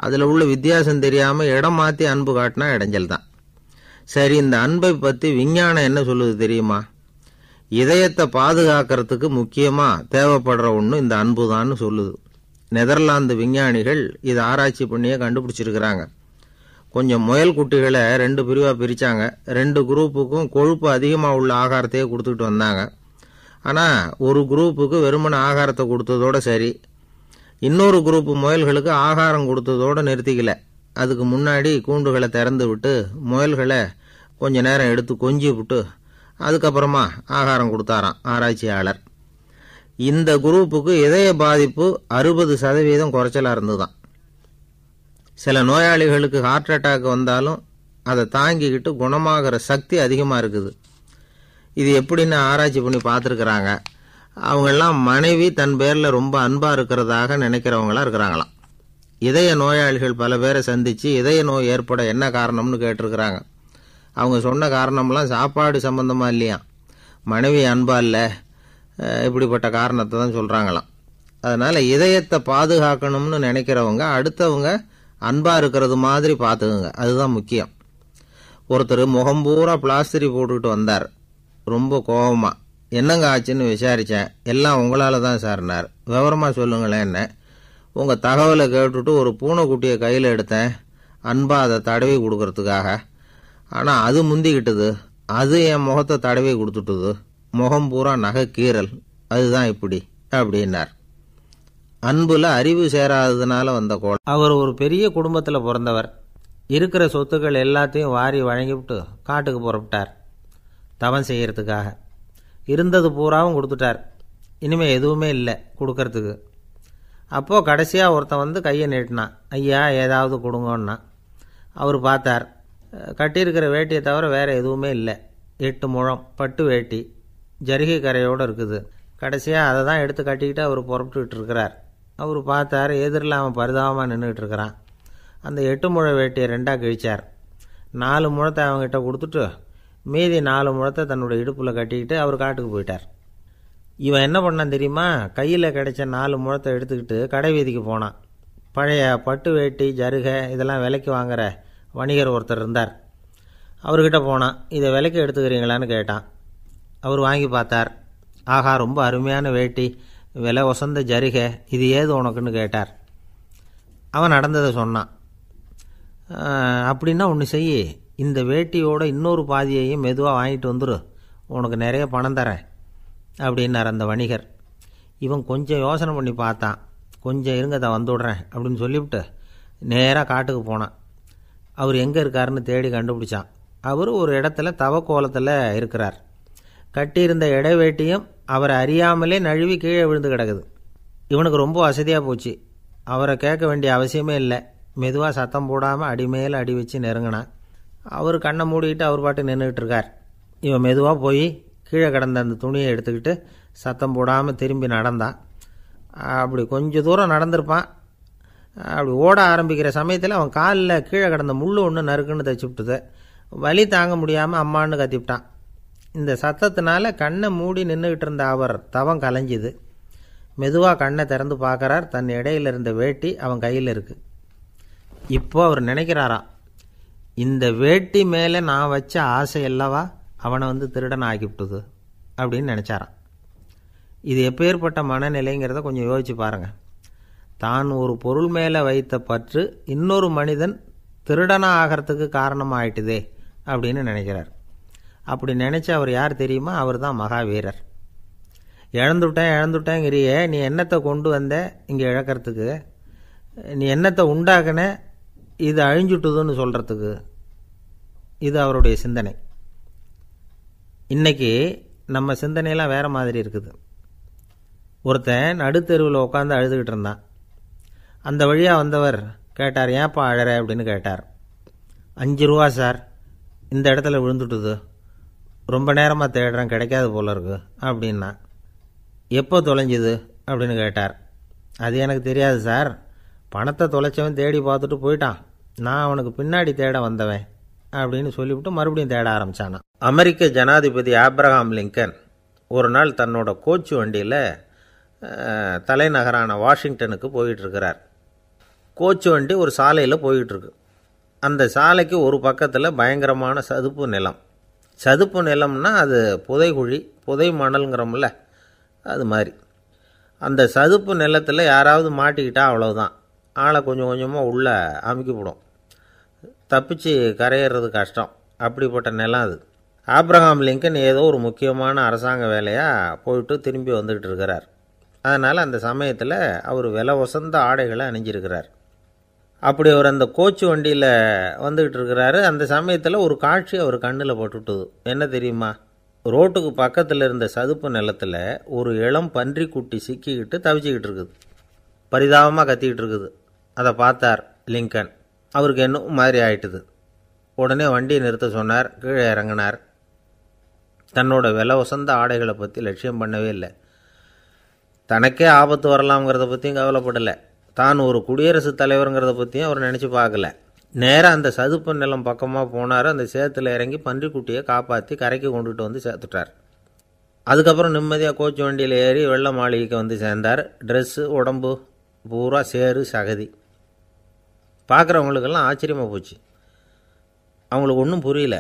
அதுல உள்ள வித்தியாசம் தெரியாம இடம் மாத்தி அன்பு காட்டினா இடைஞ்சல் தான். சரி, இந்த அன்பை பத்தி விஞ்ஞானம் என்ன சொல்லுது தெரியுமா? இதயத்தை பாதுகாக்கிறதுக்கு முக்கியமா தேவைப்படுற ஒண்ணு இந்த அன்புதான்னு சொல்லுது. நெதர்லாந்து விஞ்ஞானிகள் இதை ஆராய்ச்சி பண்ணியே கண்டுபிடிச்சிருக்கிறாங்க. கொஞ்சம் முயல் குட்டிகளை 2 பிரிவா பிரிச்சாங்க. 2 குரூப்புக்கும் கொழுப்பு அதிகமாக உள்ள ஆகாரத்தையே கொடுத்துட்டு வந்தாங்க. ஆனா ஒரு குரூப்புக்கு வெறுமன ஆகாரத்தை கொடுத்ததோட சரி, இன்னொரு குரூப் முயல்களுக்கு ஆகாரம் கொடுத்ததோட நிறுத்திக்கல. அதுக்கு முன்னாடி கூண்டுகளை திறந்து விட்டு முயல்களை கொஞ்ச நேரம் எடுத்து கொஞ்சி விட்டு அதுக்கப்புறமா ஆகாரம் கொடுத்தாராம் ஆராய்ச்சியாளர். இந்த குரூப்புக்கு இதய பாதிப்பு 60% குறைச்சலா இருந்துதான். சில நோயாளிகளுக்கு ஹார்ட் அட்டாக் வந்தாலும் அதை தாங்கிக்கிட்டு குணமாகிற சக்தி அதிகமா இருக்குது. இது எப்படின்னு ஆராய்ச்சி பண்ணி பார்த்துருக்குறாங்க. அவங்கெல்லாம் மனைவி தன் பேர்ல ரொம்ப அன்பா இருக்கிறதாக நினைக்கிறவங்களா இருக்கிறாங்களாம். இதய நோயாளிகள் பல பேரை சந்திச்சு இதய நோய் ஏற்பட என்ன காரணம்னு கேட்டிருக்கிறாங்க. அவங்க சொன்ன காரணம்லாம் சாப்பாடு சம்பந்தமா இல்லையா, மனைவி அன்பா இல்லை, இப்படிப்பட்ட காரணத்தை தான் சொல்றாங்களாம். அதனால இதயத்தை பாதுகாக்கணும்னு நினைக்கிறவங்க அடுத்தவங்க அன்பா இருக்கிறது மாதிரி பார்த்துக்குங்க, அதுதான் முக்கியம். ஒருத்தர் முகம் பூரா பிளாஸ்டரி போட்டுக்கிட்டு வந்தார். ரொம்ப கோபமா, என்னங்க ஆச்சுன்னு விசாரிச்சேன். எல்லாம் உங்களால தான் சார்னார். விவரமா சொல்லுங்களேன். என்ன உங்க தகவலை கேட்டுட்டு ஒரு பூனைக்குட்டியை கையில் எடுத்தேன், அன்பா அதை தடவி கொடுக்கறதுக்காக. ஆனா அது முந்திக்கிட்டது, அது என் முகத்தை தடவி கொடுத்துட்டுது, முகம் பூரா நகை கீறல், அதுதான் இப்படி அப்படின்னார். அன்புல அறிவு சேராததுனால வந்த கோலம். அவர் ஒரு பெரிய குடும்பத்துல பிறந்தவர். இருக்கிற சொத்துக்கள் எல்லாத்தையும் வாரி வழங்கிவிட்டு காட்டுக்கு புறப்பட்டார் தவம் செய்யறதுக்காக. இருந்தது பூராவும் கொடுத்துட்டார். இனிமே எதுவுமே இல்லை கொடுக்கறதுக்கு. அப்போ கடைசியா ஒருத்தன் வந்து கையை நீட்டினான். ஐயா ஏதாவது கொடுங்கன்னா. அவர் பார்த்தார். கட்டியிருக்கிற வேட்டியை தவிர வேற எதுவுமே இல்லை. 8 முழம் பட்டு வேட்டி ஜரிகை கரையோடு இருக்குது. கடைசியாக அதை தான் எடுத்து கட்டிக்கிட்டு அவர் புறப்பட்டுக்கிட்டு இருக்கிறார். அவர் பார்த்தார், எதிரில் அவன் பரிதாபமாக நின்றுட்டு இருக்கிறான். அந்த 8 முழ வேட்டியை 2ஆக கிழிச்சார். 4 முழத்தை அவங்ககிட்ட கொடுத்துட்டு மீதி 4 முழத்தை தன்னுடைய இடுப்பில் கட்டிக்கிட்டு அவர் காட்டுக்கு போயிட்டார். இவன் என்ன பண்ணான் தெரியுமா? கையில் கிடைச்ச 4 முழத்தை எடுத்துக்கிட்டு கடை வீதிக்கு போனான். பழைய பட்டு வேட்டி ஜருகை இதெல்லாம் விலைக்கு வாங்குற வணிகர் ஒருத்தர் இருந்தார். அவர்கிட்ட போனான். இதை விலைக்கு எடுத்துக்கிறீங்களான்னு கேட்டான். அவர் வாங்கி பார்த்தார். ஆஹா, ரொம்ப அருமையான வேட்டி, விலை ஒசந்த ஜருகை, இது ஏது உனக்குன்னு கேட்டார். அவன் நடந்ததை சொன்னான். அப்படின்னா ஒன்று செய், இந்த வேட்டியோட இன்னொரு பாதியையும் மெதுவாக வாங்கிட்டு வந்துரு, உனக்கு நிறைய பணம் தரேன் அப்படின்னார் அந்த வணிகர். இவன் கொஞ்சம் யோசனை பண்ணி பார்த்தான். கொஞ்சம் இருங்க, தான் வந்துவிடுறேன் அப்படின்னு சொல்லிவிட்டு நேராக காட்டுக்கு போனான். அவர் எங்கே இருக்காருன்னு தேடி கண்டுபிடிச்சான். அவர் ஒரு இடத்துல தவக்கோலத்தில் இருக்கிறார். கட்டியிருந்த இடைவேட்டியும் அவரை அறியாமலே நழுவி கீழே விழுந்து கிடக்குது. இவனுக்கு ரொம்ப வசதியாக போச்சு. அவரை கேட்க வேண்டிய அவசியமே இல்லை. மெதுவாக சத்தம் போடாமல் அடிமேல் அடி வச்சு நெருங்கினான். அவர் கண்ணை மூடிக்கிட்டு அவர் பாட்டு நின்றுக்கிட்டு இருக்கார். இவன் மெதுவாக போய் கீழே கிடந்த அந்த துணியை எடுத்துக்கிட்டு சத்தம் போடாமல் திரும்பி நடந்தான். அப்படி கொஞ்சம் தூரம் நடந்திருப்பான். அப்படி ஓட ஆரம்பிக்கிற சமயத்தில் அவன் காலில் கீழே கிடந்த முள்ளு ஒன்று நறுக்குன்னு தைச்சி விட்டுது. வலி தாங்க முடியாமல் அம்மான்னு கத்திவிட்டான். இந்த சத்தத்தினால கண்ணை மூடி நின்றுக்கிட்டு இருந்த அவர் தவம் கலைஞ்சிது. மெதுவாக கண்ணை திறந்து பார்க்குறார். தன் இடையில இருந்த வேட்டி அவன் கையில் இருக்கு. இப்போ அவர் நினைக்கிறாராம், இந்த வேட்டி மேலே நான் வச்ச ஆசை அல்லவா அவனை வந்து திருடன் ஆக்கிவிட்டுது அப்படின்னு நினச்சாரான். இது எப்பேற்பட்ட மனநிலைங்கிறத கொஞ்சம் யோசிச்சு பாருங்கள். தான் ஒரு பொருள் மேலே வைத்த பற்று இன்னொரு மனிதன் திருடனா ஆகிறதுக்கு காரணமாயிட்டுதே அப்படின்னு நினைக்கிறார். அப்படி நினைச்ச அவர் யார் தெரியுமா? அவர் தான் மகாவீரர். இழந்துட்டேங்கிறியே, நீ என்னத்தை கொண்டு வந்த இங்கே இழக்கிறதுக்கு? நீ என்னத்தை உண்டாக்குன இது அழிஞ்சுட்டுதுன்னு சொல்கிறதுக்கு? இது அவருடைய சிந்தனை. இன்னைக்கு நம்ம சிந்தனையெல்லாம் வேறு மாதிரி இருக்குது. ஒருத்தன் நடுத்தெருவில் உட்காந்து அழுதுகிட்டு இருந்தான். அந்த வழியாக வந்தவர் கேட்டார், ஏன்ப்பா அழற அப்படின்னு கேட்டார். 5 ரூபா சார், இந்த இடத்துல விழுந்துட்டுது, ரொம்ப நேரமாக தேடுறேன், கிடைக்காது போல இருக்கு அப்படின்னா. எப்போ தொலைஞ்சுது அப்படின்னு கேட்டார். அது எனக்கு தெரியாது சார், பணத்தை தொலைச்சவன் தேடி பார்த்துட்டு போயிட்டான், நான் அவனுக்கு பின்னாடி தேட வந்தவன் அப்படின்னு சொல்லிவிட்டு மறுபடியும் தேட ஆரம்பித்தானா. அமெரிக்க ஜனாதிபதி ஆப்ரஹாம் லிங்கன் ஒரு நாள் தன்னோட கோச்சு வண்டியில் தலைநகரான வாஷிங்டனுக்கு போயிட்டுருக்கிறார். கோச்சு வண்டி ஒரு சாலையில் போயிட்டுருக்கு. அந்த சாலைக்கு ஒரு பக்கத்தில் பயங்கரமான சதுப்பு நிலம். சதுப்பு நிலம்னா அது புதைகுழி, புதை மணல்ங்கிறோம்ல, அது மாதிரி. அந்த சதுப்பு நிலத்தில் யாராவது மாட்டிக்கிட்டா அவ்வளவுதான், ஆளை கொஞ்சம் கொஞ்சமாக உள்ளே அமுக்கிவிடும், தப்பிச்சு கரையேறது கஷ்டம். அப்படிப்பட்ட நிலம் அது. ஆப்ரஹாம் லிங்கன் ஏதோ ஒரு முக்கியமான அரசாங்க வேலையாக போயிட்டு திரும்பி வந்துக்கிட்டு இருக்கிறார். அதனால் அந்த சமயத்தில் அவர் விலை உசந்த ஆடைகளை அணிஞ்சிருக்கிறார். அப்படி அவர் அந்த கோச்சு வண்டியில் வந்துக்கிட்டு இருக்கிறாரு. அந்த சமயத்தில் ஒரு காட்சி அவர் கண்ணில் பட்டுட்டுது. என்ன தெரியுமா? ரோட்டுக்கு பக்கத்தில் இருந்த சதுப்பு நிலத்தில் ஒரு இளம் பன்றி குட்டி சிக்கிக்கிட்டு தவிச்சிக்கிட்டு இருக்குது, பரிதாபமாக கத்திக்கிட்டு இருக்குது. அதை பார்த்தார் லிங்கன். அவருக்கு என்ன மாதிரி ஆயிட்டுது. உடனே வண்டியை நிறுத்த சொன்னார். கீழே இறங்கினார். தன்னோட விலை உசந்த ஆடைகளை பற்றி லட்சியம் பண்ணவே இல்லை. தனக்கே ஆபத்து வரலாம்ங்கிறத பற்றியும் கவலைப்படலை. தான் ஒரு குடியரசுத் தலைவருங்கிறத பற்றியும் அவர் நினச்சி பார்க்கல. நேராக அந்த சதுப்பு நிலம் பக்கமாக போனார். அந்த சேத்துல இறங்கி பன்றிக்குட்டியை காப்பாற்றி கரைக்கு கொண்டுட்டு வந்து சேர்த்துட்டார். அதுக்கப்புறம் நிம்மதியாக கோச்சு வண்டியில் ஏறி வெள்ளை மாளிகைக்கு வந்து சேர்ந்தார். ட்ரெஸ்ஸு, உடம்பு பூரா சேறு சகதி. பார்க்குறவங்களுக்கெல்லாம் ஆச்சரியமாக போச்சு. அவங்களுக்கு ஒன்றும் புரியல.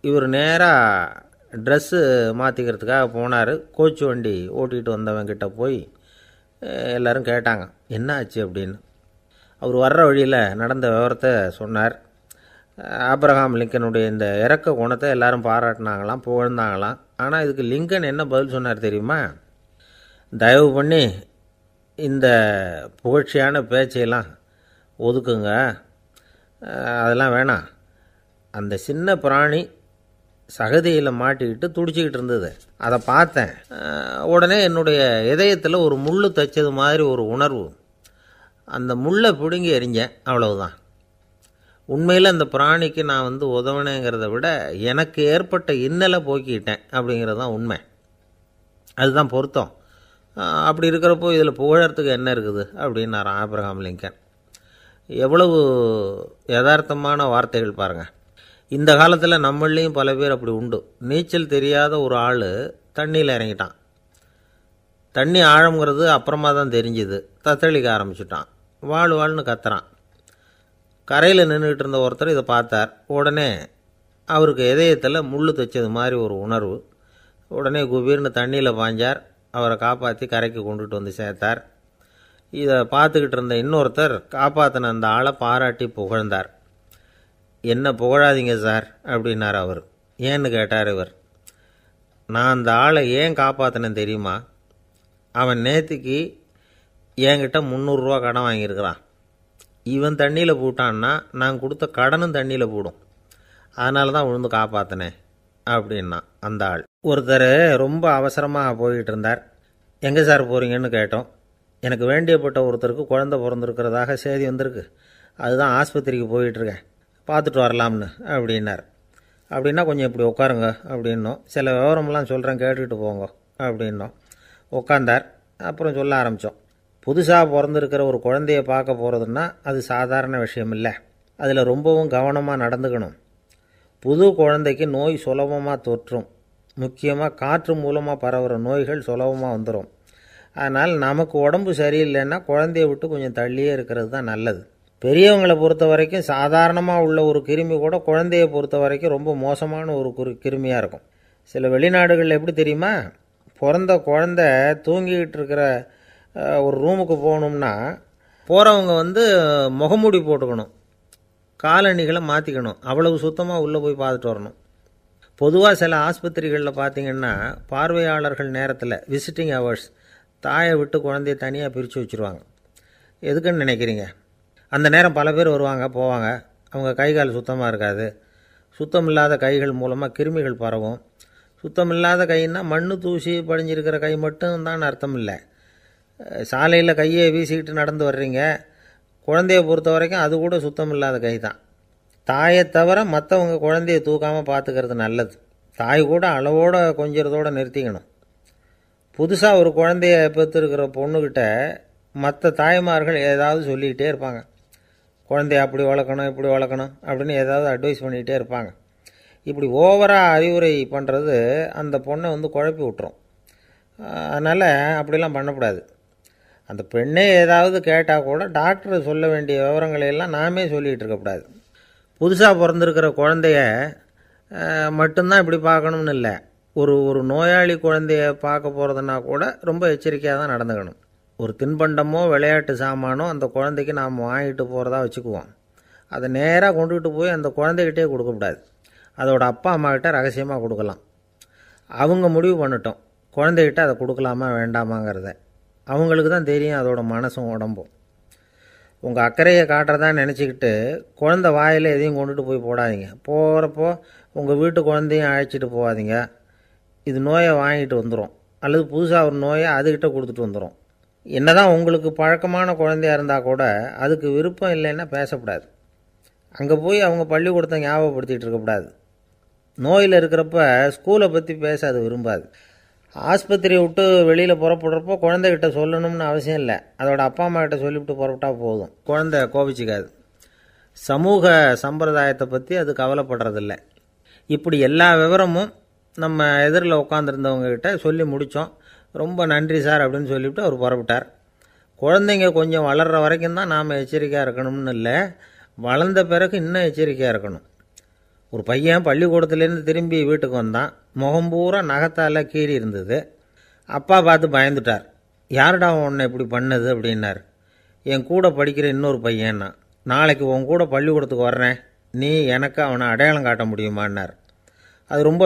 இவர் நேராக ட்ரெஸ்ஸு மாற்றிக்கிறதுக்காக போனார். கோச்சு வண்டி ஓட்டிகிட்டு வந்தவங்கிட்ட போய் எல்லோரும் கேட்டாங்க, என்ன ஆச்சு அப்படின்னு. அவர் வர்ற வழியில் நடந்த விவரத்தை சொன்னார். ஆப்ரஹாம் லிங்கனுடைய இந்த இறக்க குணத்தை எல்லாரும் பாராட்டினாங்களாம், புகழ்ந்தாங்களாம். ஆனால் இதுக்கு லிங்கன் என்ன பதில் சொன்னார் தெரியுமா? தயவு பண்ணி இந்த புகழ்ச்சியான பேச்சையெல்லாம் ஒதுக்குங்க, அதெல்லாம் வேணாம். அந்த சின்ன பிராணி சகதியில் மாட்டிக்கிட்டு துடிச்சிக்கிட்டு இருந்தது, அதை பார்த்தேன். உடனே என்னுடைய இதயத்தில் ஒரு முள் தைச்சது மாதிரி ஒரு உணர்வு. அந்த முள்ளை பிடுங்கி எறிஞ்சேன், அவ்வளவுதான். உண்மையில் அந்த பிராணிக்கு நான் உதவினேங்கிறத விட எனக்கு ஏற்பட்ட இன்னலை போக்கிட்டேன் அப்படிங்கிறது தான் உண்மை. அதுதான் பொருத்தம். அப்படி இருக்கிறப்போ இதில் புகழறதுக்கு என்ன இருக்குது அப்படின்னார் ஆப்ரஹாம் லிங்கன். எவ்வளவு யதார்த்தமான வார்த்தைகள் பாருங்கள். இந்த காலத்தில் நம்மளையும் பல பேர் அப்படி உண்டு. நீச்சல் தெரியாத ஒரு ஆள் தண்ணியில் இறங்கிட்டான். தண்ணி ஆழங்கிறது அப்புறமா தான் தெரிஞ்சுது. தத்தளிக்க ஆரம்பிச்சுட்டான். வாழ்னு கத்துறான். கரையில் நின்றுக்கிட்டு இருந்த ஒருத்தர் இதை பார்த்தார். உடனே அவருக்கு இதயத்தில் முள் தைச்சது மாதிரி ஒரு உணர்வு. உடனே குபீர்னு தண்ணியில் பாய்ஞ்சார். அவரை காப்பாற்றி கரைக்கு கொண்டுட்டு வந்து சேர்த்தார். இதை பார்த்துக்கிட்டு இருந்த இன்னொருத்தர் காப்பாற்றின அந்த ஆளை பாராட்டி புகழ்ந்தார். என்ன புகழாதீங்க சார் அப்படின்னார் அவர். ஏன்னு கேட்டார் இவர். நான் அந்த ஆளை ஏன் காப்பாற்றினேன் தெரியுமா? அவன் நேற்றுக்கு என்கிட்ட 300 ரூபா கடன் வாங்கியிருக்கிறான். இவன் தண்ணியில் போட்டான்னா நான் கொடுத்த கடனும் தண்ணியில் போடும். அதனால தான் விழுந்து காப்பாற்றினேன் அப்படின்னா அந்த ஆள். ஒருத்தர் ரொம்ப அவசரமாக போய்கிட்டு இருந்தார். எங்கே சார் போகிறீங்கன்னு கேட்டோம். எனக்கு வேண்டியப்பட்ட ஒருத்தருக்கு குழந்தை பிறந்திருக்கிறதாக செய்தி வந்திருக்கு, அதுதான் ஆஸ்பத்திரிக்கு போயிட்டுருக்கேன், பார்த்துட்டு வரலாம்னு அப்படின்னார். அப்படின்னா கொஞ்சம் இப்படி உட்காருங்க அப்படின்னோம். சில விவரமெல்லாம் சொல்கிறேன், கேட்டுக்கிட்டு போங்க அப்படின்னோம். உட்காந்தார். அப்புறம் சொல்ல ஆரம்பித்தோம். புதுசாக பிறந்திருக்கிற ஒரு குழந்தைய பார்க்க போகிறதுன்னா அது சாதாரண விஷயம் இல்லை. அதில் ரொம்பவும் கவனமாக நடந்துக்கணும். புது குழந்தைக்கு நோய் சுலபமாக தொற்றும். முக்கியமாக காற்று மூலமாக பரவுகிற நோய்கள் சுலபமாக வந்துடும். அதனால் நமக்கு உடம்பு சரியில்லைன்னா குழந்தைய விட்டு கொஞ்சம் தள்ளியே இருக்கிறது தான் நல்லது. பெரியவங்களை பொறுத்த வரைக்கும் சாதாரணமாக உள்ள ஒரு கிருமி கூட குழந்தையை பொறுத்த வரைக்கும் ரொம்ப மோசமான ஒரு கிருமியாக இருக்கும். சில வெளிநாடுகளில் எப்படி தெரியுமா? பிறந்த குழந்தை தூங்கிக்கிட்டு இருக்கிற ஒரு ரூமுக்கு போகணும்னா போகிறவங்க முகமூடி போட்டுக்கணும், காலணிகளை மாற்றிக்கணும், அவ்வளவு சுத்தமாக உள்ளே போய் பார்த்துட்டு வரணும். பொதுவாக சில ஆஸ்பத்திரிகளில் பார்த்திங்கன்னா பார்வையாளர்கள் நேரத்தில் விசிட்டிங் ஹவர்ஸ் தாயை விட்டு குழந்தைய தனியாக பிரித்து வச்சுருவாங்க. எதுக்குன்னு நினைக்கிறீங்க? அந்த நேரம் பல பேர் வருவாங்க போவாங்க. அவங்க கை கால் சுத்தமாக இருக்காது. சுத்தம் இல்லாத கைகள் மூலமாக கிருமிகள் பரவும். சுத்தமில்லாத கைன்னா மண் தூசி படிஞ்சிருக்கிற கை மட்டும் தான் அர்த்தம் இல்லை. சாலையில் கையை வீசிக்கிட்டு நடந்து வர்றீங்க, குழந்தைய பொறுத்த வரைக்கும் அது கூட சுத்தம் இல்லாத கை தான். தாயை தவிர மற்றவங்க குழந்தைய தூக்காமல் பார்த்துக்கிறது நல்லது. தாய் கூட அளவோடு கொஞ்சிறதோடு நிறுத்திக்கணும். புதுசாக ஒரு குழந்தைய பெற்றுருக்கிற பொண்ணுக்கிட்ட மற்ற தாய்மார்கள் ஏதாவது சொல்லிக்கிட்டே இருப்பாங்க. குழந்தைய அப்படி வளர்க்கணும் இப்படி வளர்க்கணும் அப்படின்னு ஏதாவது அட்வைஸ் பண்ணிக்கிட்டே இருப்பாங்க. இப்படி ஓவராக அறிவுரை பண்ணுறது அந்த பொண்ணை குழப்பி விட்டுரும். அதனால் அப்படிலாம் பண்ணக்கூடாது. அந்த பெண்ணே ஏதாவது கேட்டால் கூட டாக்டர் சொல்ல வேண்டிய விவரங்களையெல்லாம் நாமே சொல்லிகிட்டு இருக்கக்கூடாது. புதுசாக பிறந்திருக்கிற குழந்தைய மட்டும்தான் இப்படி பார்க்கணும்னு இல்லை. ஒரு நோயாளி குழந்தைய பார்க்க போகிறதுனா கூட ரொம்ப எச்சரிக்கையாக தான் நடந்துக்கணும். ஒரு தின்பண்டமோ விளையாட்டு சாமானோ அந்த குழந்தைக்கு நாம் வாங்கிட்டு போகிறதா வச்சுக்குவோம். அதை நேராக கொண்டுகிட்டு போய் அந்த குழந்தைகிட்டே கொடுக்கக்கூடாது. அதோட அப்பா அம்மாக்கிட்ட ரகசியமாக கொடுக்கலாம். அவங்க முடிவு பண்ணட்டும் குழந்தைகிட்ட அதை கொடுக்கலாமா வேண்டாமாங்கிறத. அவங்களுக்கு தான் தெரியும் அதோட மனசும் உடம்பும். உங்கள் அக்கறையை காட்டுறதா நினச்சிக்கிட்டு குழந்தை வாயில் எதையும் கொண்டுட்டு போய் போடாதீங்க. போகிறப்போ உங்கள் வீட்டு குழந்தையும் அழைச்சிட்டு போகாதீங்க. இது நோயை வாங்கிட்டு வந்துடும், அல்லது புதுசாக ஒரு நோயை அதுக்கிட்ட கொடுத்துட்டு வந்துடும். என்னதான் உங்களுக்கு பழக்கமான குழந்தையாக இருந்தால் கூட அதுக்கு விருப்பம் இல்லைன்னா பேசக்கூடாது. அங்கே போய் அவங்க பள்ளிக்கூடத்தை ஞாபகப்படுத்திகிட்டு இருக்கக்கூடாது. நோயில் இருக்கிறப்ப ஸ்கூலை பற்றி பேச அது விரும்பாது. ஆஸ்பத்திரியை விட்டு வெளியில் புறப்படுறப்போ குழந்தைகிட்ட சொல்லணும்னு அவசியம் இல்லை. அதோட அப்பா அம்மா கிட்ட சொல்லிவிட்டு புறப்பட்டா போதும். குழந்தை கோபிச்சிக்காது. சமூக சம்பிரதாயத்தை பற்றி அது கவலைப்படுறதில்ல. இப்படி எல்லா விவரமும் நம்ம எதிரில் உட்காந்துருந்தவங்ககிட்ட சொல்லி முடித்தோம். ரொம்ப நன்றி சார் அப்படின்னு சொல்லிவிட்டு அவர் புறப்பட்டார். குழந்தைங்க கொஞ்சம் வளர்கிற வரைக்கும் தான் நாம் எச்சரிக்கையாக இருக்கணும்னு இல்லை, வளர்ந்த பிறகு இன்னும் எச்சரிக்கையாக இருக்கணும். ஒரு பையன் பள்ளிக்கூடத்துலேருந்து திரும்பி வீட்டுக்கு வந்தான். முகம் பூரா நகத்தால் கீறி இருந்தது. அப்பா பார்த்து பயந்துட்டார். யாருடா உன்னை இப்படி பண்ணது அப்படின்னார். என் கூட படிக்கிற இன்னொரு பையன்னா. நாளைக்கு உன் கூட பள்ளிக்கூடத்துக்கு வர்றேன், நீ எனக்கு அவனை அடையாளம் காட்ட முடியுமான்னார். அது ரொம்ப